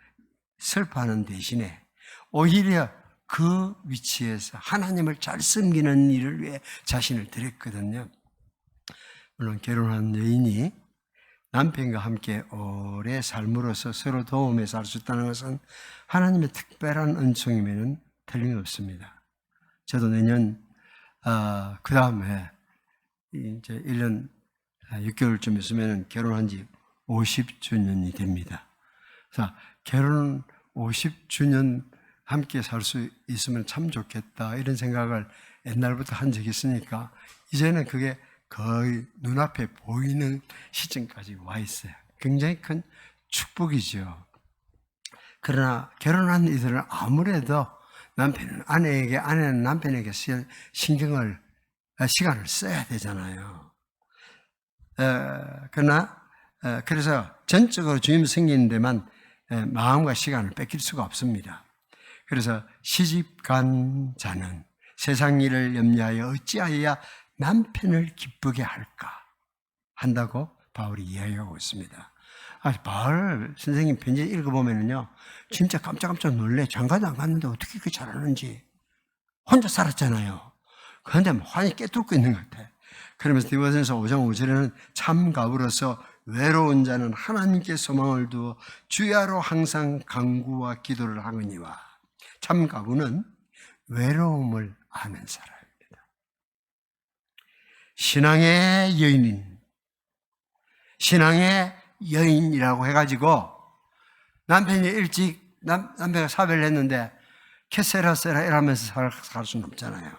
슬퍼하는 대신에 오히려 그 위치에서 하나님을 잘 섬기는 일을 위해 자신을 드렸거든요. 물론 결혼한 여인이 남편과 함께 오래 삶으로써 서로 도움에 살 수 있다는 것은 하나님의 특별한 은총이면 틀림없습니다. 저도 내년 그 다음에 이제 1년 6개월쯤 있으면 결혼한 지 50주년이 됩니다. 자, 결혼 50주년 함께 살 수 있으면 참 좋겠다 이런 생각을 옛날부터 한 적이 있으니까 이제는 그게 거의 눈앞에 보이는 시점까지 와 있어요. 굉장히 큰 축복이죠. 그러나 결혼한 이들은 아무래도 남편은 아내에게, 아내는 남편에게 시간을 써야 되잖아요. 그러나 그래서 전적으로 주님 섬기는 데만 마음과 시간을 뺏길 수가 없습니다. 그래서 시집간 자는 세상 일을 염려하여 어찌하여야 남편을 기쁘게 할까 한다고 바울이 이야기하고 있습니다. 바울 선생님 편지 읽어보면요, 진짜 깜짝깜짝 놀래. 장가도 안 갔는데 어떻게 그렇게 잘하는지. 혼자 살았잖아요. 그런데 환히 깨뚫고 있는 것 같아. 그러면서 디모데전서 5장 5절에는 참 가부로서 외로운 자는 하나님께 소망을 두어 주야로 항상 간구와 기도를 하거니와. 참 가부는 외로움을 아는 사람입니다. 신앙의 여인이라고 해가지고 남편이 일찍 남편과 사별을 했는데 캐세라세라 이러면서 살 수는 없잖아요.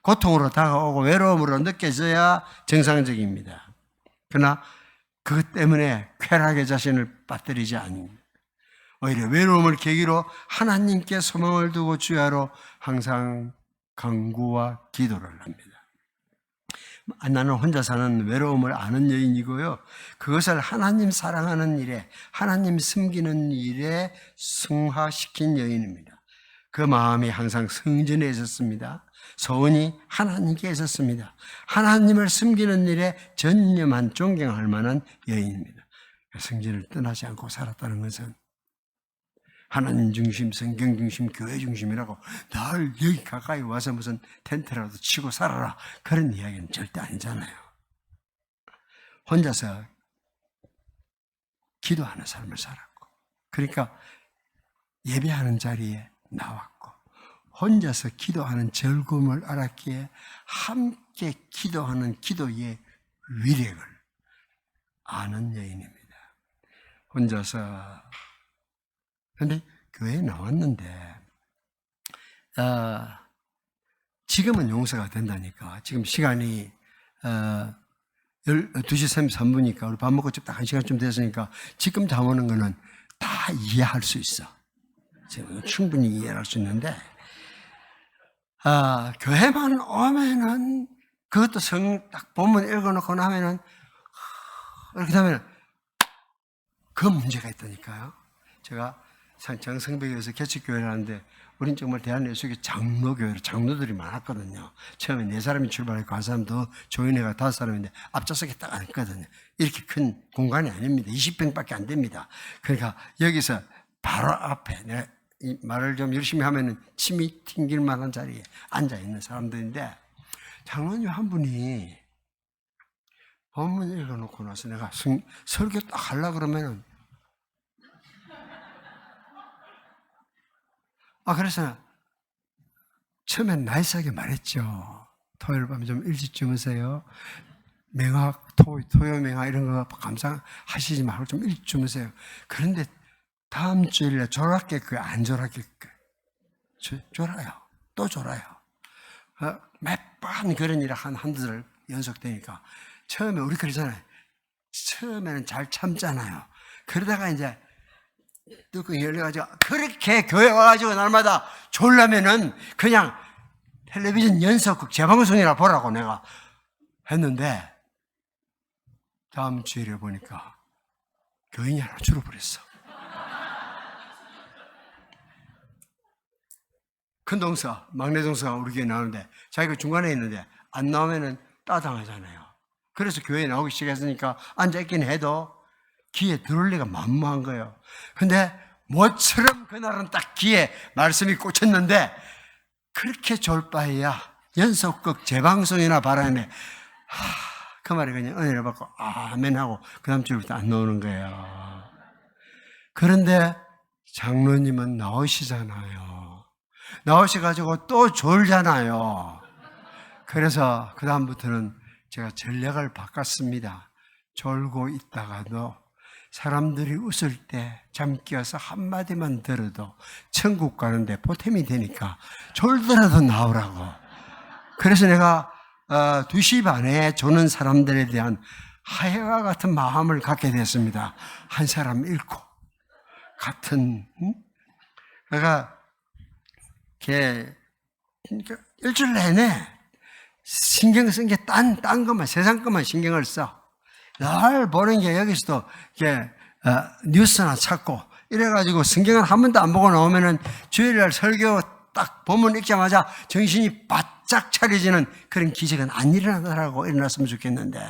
고통으로 다가오고 외로움으로 느껴져야 정상적입니다. 그러나 그것 때문에 쾌락의 자신을 빠뜨리지 않는, 오히려 외로움을 계기로 하나님께 소망을 두고 주야로 항상 간구와 기도를 합니다. 나는 혼자 사는 외로움을 아는 여인이고요, 그것을 하나님 사랑하는 일에, 하나님 섬기는 일에 승화시킨 여인입니다. 그 마음이 항상 성전에 있었습니다. 소원이 하나님께 있었습니다. 하나님을 섬기는 일에 전념한 존경할 만한 여인입니다. 성전을 떠나지 않고 살았다는 것은 하나님 중심, 성경 중심, 교회 중심이라고 늘 여기 가까이 와서 무슨 텐트라도 치고 살아라, 그런 이야기는 절대 아니잖아요. 혼자서 기도하는 삶을 살았고, 그러니까 예배하는 자리에 나왔고, 혼자서 기도하는 즐거움을 알았기에 함께 기도하는 기도의 위력을 아는 여인입니다. 혼자서. 그런데 교회에 나왔는데 지금은 용서가 된다니까. 지금 시간이 12시 33분이니까 우리 밥 먹고 딱 1시간쯤 됐으니까 지금 다 오는 거는 다 이해할 수 있어. 지금 충분히 이해할 수 있는데 교회만 오면은 그것도 딱 본문 읽어놓고 나면은, 이렇게 하면 그 문제가 있다니까요. 제가 정성백에서 개척교회를 하는데, 우린 정말 대한예수교 장로교회로 장로들이 많았거든요. 처음에 4사람이 출발했고, 한 사람 더 조인회가 5사람인데, 앞좌석에 딱 앉거든요. 이렇게 큰 공간이 아닙니다. 20평밖에 안 됩니다. 그러니까 여기서 바로 앞에, 내가 이 말을 좀 열심히 하면은 침이 튕길 만한 자리에 앉아있는 사람들인데, 장로님 한 분이 본문 읽어놓고 나서 내가 설교 딱 하려고 그러면은, 그래서 처음엔 나이스하게 말했죠. 토요일 밤에 좀 일찍 주무세요. 토요 맹학 이런 거 감상하시지 말고 좀 일찍 주무세요. 그런데 다음 주일에 졸았겠고요, 안 졸았겠고요. 졸아요. 또 졸아요. 몇 번 그런 일이 한두 달 연속되니까 처음에 우리 그러잖아요. 처음에는 잘 참잖아요. 그러다가 이제 뚜껑이 열려가지고 그렇게 교회 와가지고 날마다 졸라면은 그냥 텔레비전 연속극 재방송이나 보라고 내가 했는데 다음 주일에 보니까 교인이 하나 줄어버렸어. 큰 동서, 막내 동서가 우리 교회 나오는데 자기가 중간에 있는데 안 나오면은 따당하잖아요. 그래서 교회에 나오기 시작했으니까 앉아있긴 해도 귀에 들어올 리가 만무한 거예요. 근데 모처럼 그날은 딱 귀에 말씀이 꽂혔는데 그렇게 졸 바에야 연속극 재방송이나 바라네. 그 말이 그냥 은혜를 받고 아멘 하고 그 다음 주부터 안 나오는 거예요. 그런데 장로님은 나오시잖아요. 나오셔가지고 또 졸잖아요. 그래서 그 다음부터는 제가 전략을 바꿨습니다. 졸고 있다가도 사람들이 웃을 때 잠 깨어서 한마디만 들어도 천국 가는데 보탬이 되니까 졸더라도 나오라고. 그래서 내가 2시 반에 조는 사람들에 대한 하해와 같은 마음을 갖게 됐습니다. 한 사람 잃고 같은 그러니까 일주일 내내 신경 쓴 게 딴 것만, 세상 것만 신경을 써. 날 보는 게 여기서도 뉴스나 찾고 이래가지고 성경을 한 번도 안 보고 나오면은 주일날 설교 딱 본문 읽자마자 정신이 바짝 차려지는 그런 기적은 안 일어나더라고. 일어났으면 좋겠는데.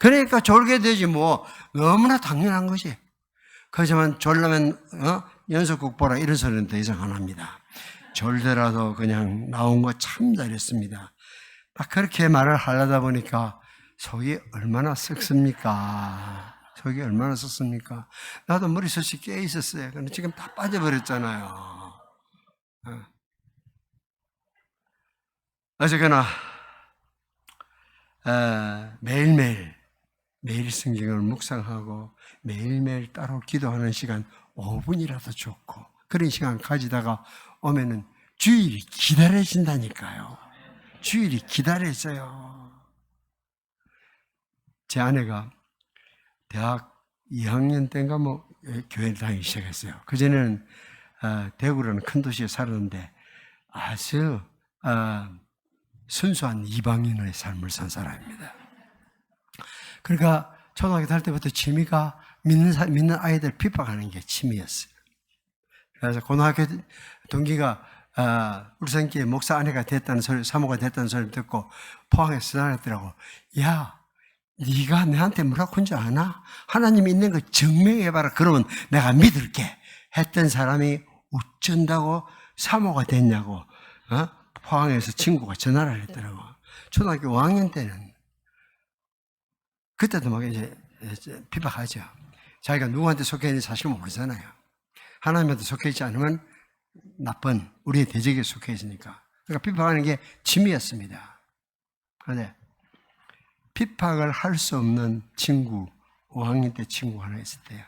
그러니까 졸게 되지 뭐. 너무나 당연한 거지. 그렇지만 졸려면 연속극 보라 이런 소리는 더 이상 안 합니다. 졸더라도 그냥 나온 거 참 잘했습니다. 딱 그렇게 말을 하려다 보니까 속이 얼마나 썩습니까? 속이 얼마나 썩습니까? 나도 머리숱이 꽤 있었어요. 근데 지금 다 빠져버렸잖아요. 어쨌거나 매일 성경을 묵상하고 매일매일 따로 기도하는 시간 5분이라도 좋고 그런 시간 가지다가 오면은 주일이 기다려진다니까요. 주일이 기다려져요. 제 아내가 대학 2학년 때인가 뭐 교회를 다니기 시작했어요. 그전에는 대구라는 큰 도시에 살았는데 아주 순수한 이방인의 삶을 산 사람입니다. 그러니까 초등학교 다닐 때부터 취미가 믿는 아이들 핍박하는 게 취미였어요. 그래서 고등학교 동기가 울산교회 목사 아내가 됐다는 소리, 사모가 됐다는 소리를 듣고 포항에서 전화했더라고. 야, 네가 내한테 뭐라고 한 줄 아나? 하나님 있는 거 증명해봐라. 그러면 내가 믿을게. 했던 사람이 어쩐다고 사모가 됐냐고 포항에서 친구가 전화를 했더라고. 초등학교 5학년 때는 그때도 막 이제 핍박하죠. 자기가 누구한테 속해 있는지 사실 모르잖아요. 하나님한테 속해 있지 않으면 나쁜 우리의 대적에 속해 있으니까. 그러니까 핍박하는 게 취미였습니다. 그런데 핍박을 할 수 없는 친구, 5학년 때 친구 하나 있었대요.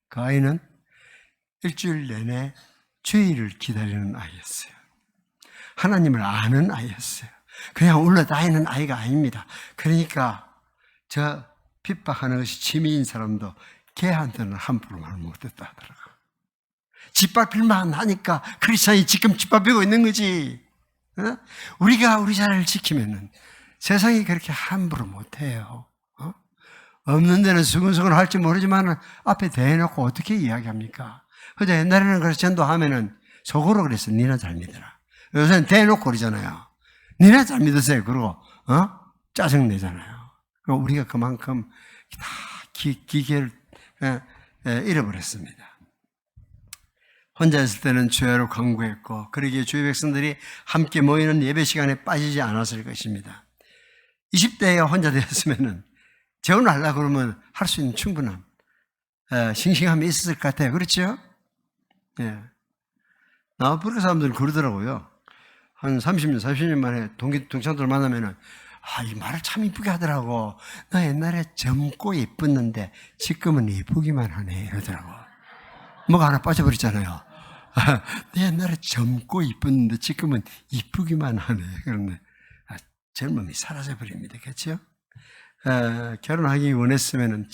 그 아이는 일주일 내내 주일을 기다리는 아이였어요. 하나님을 아는 아이였어요. 그냥 올라다니는 아이가 아닙니다. 그러니까 저 핍박하는 것이 취미인 사람도 걔한테는 함부로 말 못했다 하더라고요. 짓밟힐만 하니까 크리스찬이 지금 짓밟히고 있는 거지. 우리가 우리 자리를 지키면은 세상이 그렇게 함부로 못해요. 없는 데는 수근수근 할지 모르지만 앞에 대놓고 어떻게 이야기합니까? 그저 옛날에는 그래서 전도하면은 속으로 그랬어. 니나 잘 믿어라. 요새는 대놓고 그러잖아요. 니나 잘 믿으세요. 그러고 짜증내잖아요. 그리고 우리가 그만큼 다 기계를 잃어버렸습니다. 혼자 있을 때는 주야로 간구했고 그러기에 주의 백성들이 함께 모이는 예배 시간에 빠지지 않았을 것입니다. 20대에 혼자 되었으면은 재혼하려고 그러면 할 수 있는 충분한 싱싱함이 있었을 것 같아요. 그렇죠? 예. 나와프리카 사람들은 그러더라고요. 한 30년, 40년 만에 동창들 만나면은 이 말을 참 이쁘게 하더라고. 나 옛날에 젊고 예뻤는데 지금은 예쁘기만 하네 이러더라고. 뭐가 하나 빠져버렸잖아요. 내 옛날에 젊고 이뻤는데 지금은 이쁘기만 하네. 그런데 젊음이 사라져버립니다. 그렇죠? 결혼하기 원했으면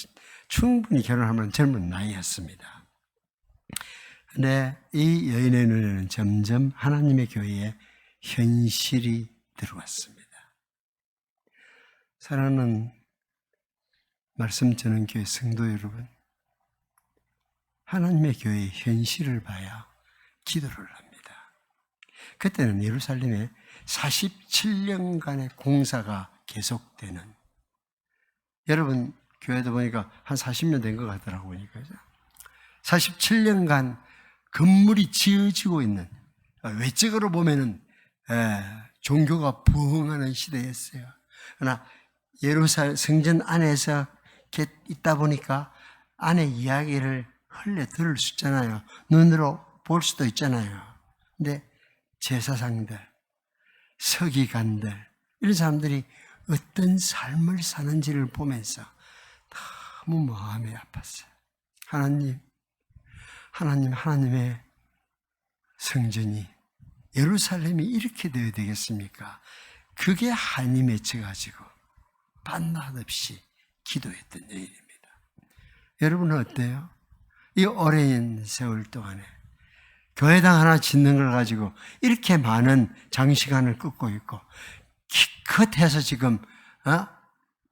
충분히 결혼하면 젊은 나이였습니다. 근데 이 여인의 눈에는 점점 하나님의 교회에 현실이 들어왔습니다. 사랑하는 말씀 전하는 교회 성도 여러분, 하나님의 교회의 현실을 봐야 기도를 합니다. 그때는 예루살렘에 47년간의 공사가 계속되는, 여러분 교회도 보니까 한 40년 된 것 같더라고요. 보니까 47년간 건물이 지어지고 있는, 외적으로 보면은 종교가 부흥하는 시대였어요. 그러나 예루살렘 성전 안에서 이렇게 있다 보니까 안에 이야기를 흘려 들을 수 있잖아요. 눈으로 볼 수도 있잖아요. 근데 제사장들, 서기관들, 이런 사람들이 어떤 삶을 사는지를 보면서 너무 마음이 아팠어요. 하나님의 성전이, 예루살렘이 이렇게 되어야 되겠습니까? 그게 한이 맺혀가지고 반낮 없이 기도했던 여인입니다. 여러분은 어때요? 이 오랜 세월 동안에 교회당 하나 짓는 걸 가지고 이렇게 많은 장시간을 끄고 있고 기껏해서 지금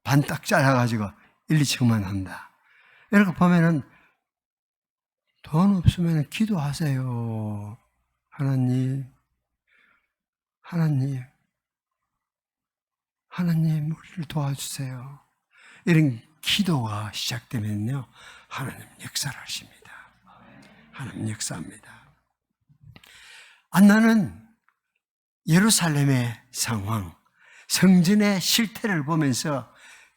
반딱 잘라가지고 1, 2층만 한다. 이렇게 보면은 돈 없으면 기도하세요. 하나님 우리를 도와주세요. 이런 기도가 시작되면요, 하나님 역사를 하십니다. 하나님 역사합니다. 안나는 예루살렘의 상황, 성전의 실태를 보면서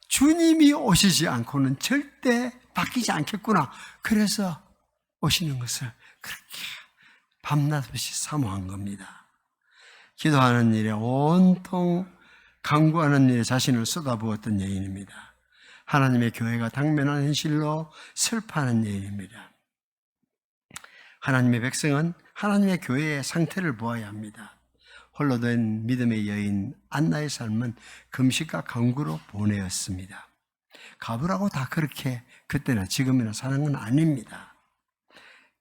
주님이 오시지 않고는 절대 바뀌지 않겠구나. 그래서 오시는 것을 그렇게 밤낮 없이 사모한 겁니다. 기도하는 일에 온통 간구하는 일에 자신을 쏟아부었던 여인입니다. 하나님의 교회가 당면한 현실로 슬퍼하는 여인입니다. 하나님의 백성은 하나님의 교회의 상태를 보아야 합니다. 홀로 된 믿음의 여인 안나의 삶은 금식과 간구로 보내었습니다. 가부라고 다 그렇게 그때나 지금이나 사는 건 아닙니다.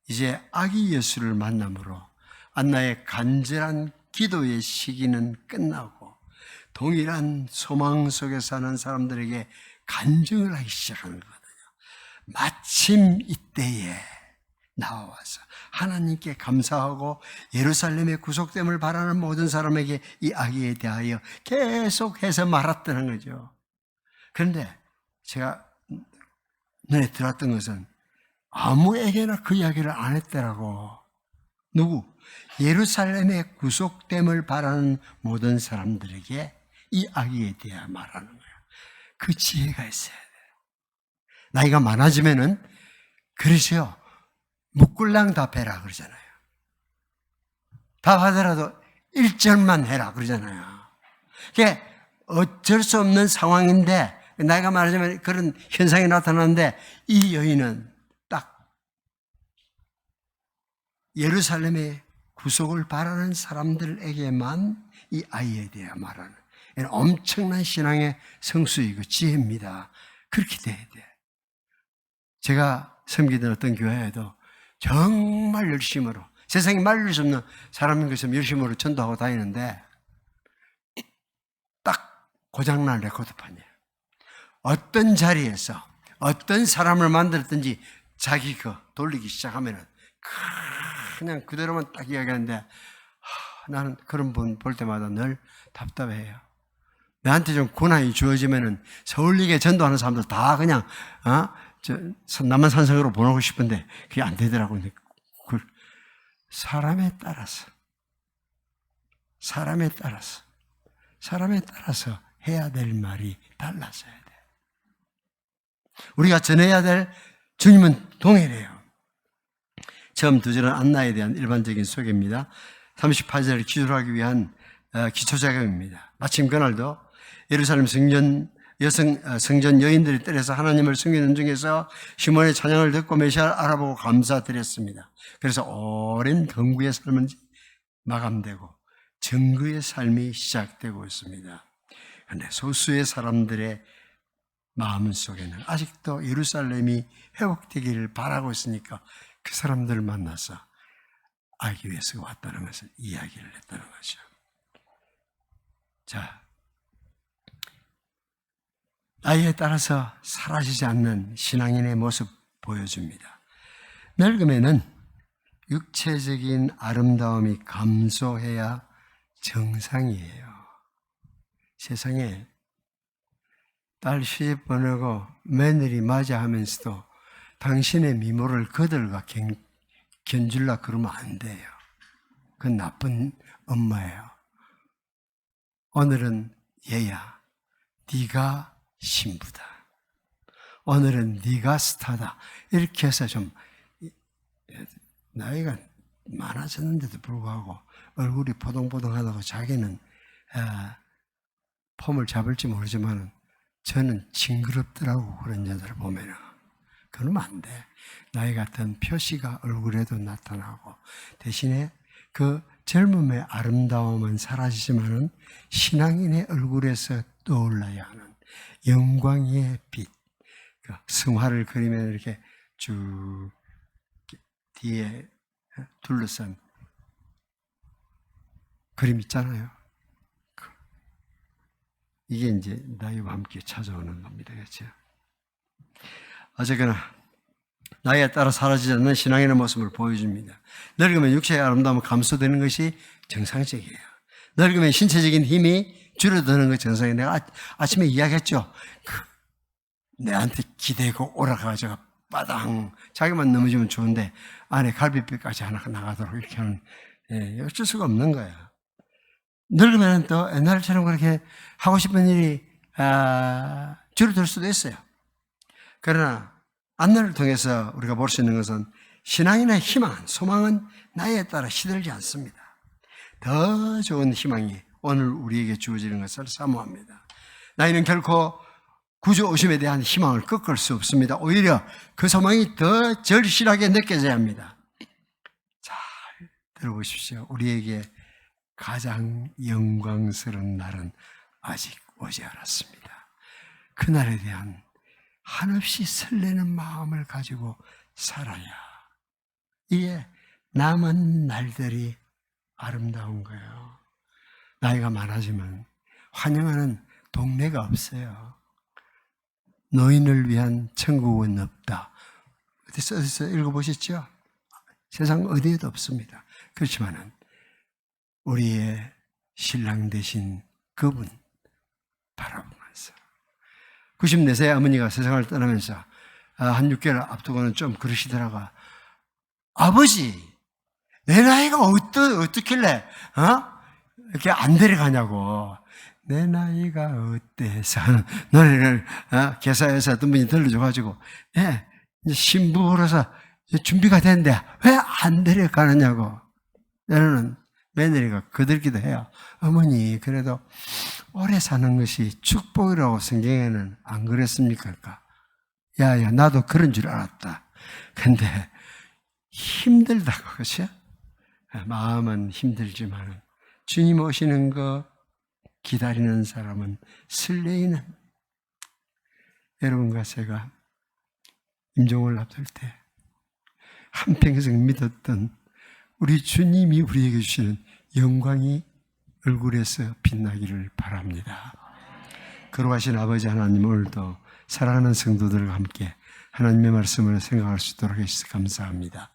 이제 아기 예수를 만남으로 안나의 간절한 기도의 시기는 끝나고 동일한 소망 속에 사는 사람들에게 간증을 하기 시작하는 거거든요. 마침 이때에 나와서 하나님께 감사하고 예루살렘의 구속됨을 바라는 모든 사람에게 이 아기에 대하여 계속해서 말았다는 거죠. 그런데 제가 눈에 들어왔던 것은 아무에게나 그 이야기를 안 했더라고. 누구? 예루살렘의 구속됨을 바라는 모든 사람들에게 이 아기에 대해 말하는 거야. 그 지혜가 있어야 돼. 나이가 많아지면은 그러세요. 묵꿀랑 답해라 그러잖아요. 답하더라도 1절만 해라 그러잖아요. 그게 어쩔 수 없는 상황인데, 나이가 많아지면 그런 현상이 나타나는데, 이 여인은 딱 예루살렘의 구속을 바라는 사람들에게만 이 아이에 대해 말하는 엄청난 신앙의 성수이고 지혜입니다. 그렇게 돼야 돼. 제가 섬기던 어떤 교회에도 정말 열심으로, 세상에 말릴 수 없는 사람인 것처럼 열심으로 전도하고 다니는데 딱 고장난 레코드판이에요. 어떤 자리에서 어떤 사람을 만들었든지 자기 돌리기 시작하면은 그냥 그대로만 딱 이야기하는데 나는 그런 분 볼 때마다 늘 답답해요. 나한테 좀 고난이 주어지면은 서울리게 전도하는 사람들 다 그냥 남한 산성으로 보내고 싶은데 그게 안 되더라고요. 사람에 따라서 해야 될 말이 달라져야 돼. 우리가 전해야 될 주님은 동일해요. 처음 두 절은 안나에 대한 일반적인 소개입니다. 38절을 기술하기 위한 기초작업입니다. 마침 그날도 예루살렘 성전 여인들이 뜰에서 하나님을 섬기는 중에서 시몬의 찬양을 듣고 메시아를 알아보고 감사드렸습니다. 그래서 오랜 경구의 삶은 마감되고 정거의 삶이 시작되고 있습니다. 그런데 소수의 사람들의 마음 속에는 아직도 예루살렘이 회복되기를 바라고 있으니까 그 사람들을 만나서 알기 위해서 왔다는 것을 이야기를 했다는 거죠. 자, 나이에 따라서 사라지지 않는 신앙인의 모습 보여줍니다. 늙음에는 육체적인 아름다움이 감소해야 정상이에요. 세상에 딸 시집 보내고 며느리 맞이하면서도 당신의 미모를 그들과 견줄라 그러면 안 돼요. 그건 나쁜 엄마예요. 오늘은 얘야, 네가 신부다. 오늘은 네가 스타다. 이렇게 해서 좀 나이가 많아졌는데도 불구하고 얼굴이 포동포동하다고 자기는 폼을 잡을지 모르지만 저는 징그럽더라고. 그런 여자를 보면은. 그러면 안 돼. 나이 같은 표시가 얼굴에도 나타나고 대신에 그 젊음의 아름다움은 사라지지만은 신앙인의 얼굴에서 떠올라야 하는 영광의 빛. 성화를 그리면 이렇게 쭉 뒤에 둘러싼 그림 있잖아요. 이게 이제 나이와 함께 찾아오는 겁니다. 그렇죠? 어쨌거나 나이에 따라 사라지지 않는 신앙인의 모습을 보여줍니다. 늙으면 육체의 아름다움은 감소되는 것이 정상적이에요. 늙으면 신체적인 힘이 줄어드는 것이 정상이에요. 내가 아침에 이야기했죠. 내한테 기대고 오락가지고 빠당 자기만 넘어지면 좋은데 안에 갈비뼈까지 하나 나가도록 이렇게 하는 어쩔 수가 없는 거예요. 늙으면 또 옛날처럼 그렇게 하고 싶은 일이 줄어들 수도 있어요. 그러나 안나를 통해서 우리가 볼 수 있는 것은 신앙인의 희망, 소망은 나이에 따라 시들지 않습니다. 더 좋은 희망이 오늘 우리에게 주어지는 것을 사모합니다. 나이는 결코 구주 오심에 대한 희망을 꺾을 수 없습니다. 오히려 그 소망이 더 절실하게 느껴져야 합니다. 잘 들어보십시오. 우리에게 가장 영광스러운 날은 아직 오지 않았습니다. 그날에 대한 한없이 설레는 마음을 가지고 살아야 이게 남은 날들이 아름다운 거예요. 나이가 많아지면 환영하는 동네가 없어요. 노인을 위한 천국은 없다. 어디서 읽어보셨죠? 세상 어디에도 없습니다. 그렇지만은 우리의 신랑 되신 그분 바라보면서 94세 어머니가 세상을 떠나면서 한 6개월 앞두고는 좀 그러시더라고. 아버지, 내 나이가 어떻길래 이렇게 안 데려가냐고. 내 나이가 어때서 하는 노래를 개사에서 어떤 분이 들려줘가지고 이제 신부로서 준비가 됐는데 왜 안 데려가느냐고. 저는 며느리가 거들기도 해요. 어머니, 그래도 오래 사는 것이 축복이라고 성경에는 안 그랬습니까? 야야, 나도 그런 줄 알았다. 근데 힘들다고, 그렇죠? 마음은 힘들지만 주님 오시는 거 기다리는 사람은 설레이는. 여러분과 제가 임종을 앞둘 때 한평생 믿었던 우리 주님이 우리에게 주시는 영광이 얼굴에서 빛나기를 바랍니다. 거룩하신 아버지 하나님, 오늘도 사랑하는 성도들과 함께 하나님의 말씀을 생각할 수 있도록 해주셔서 감사합니다.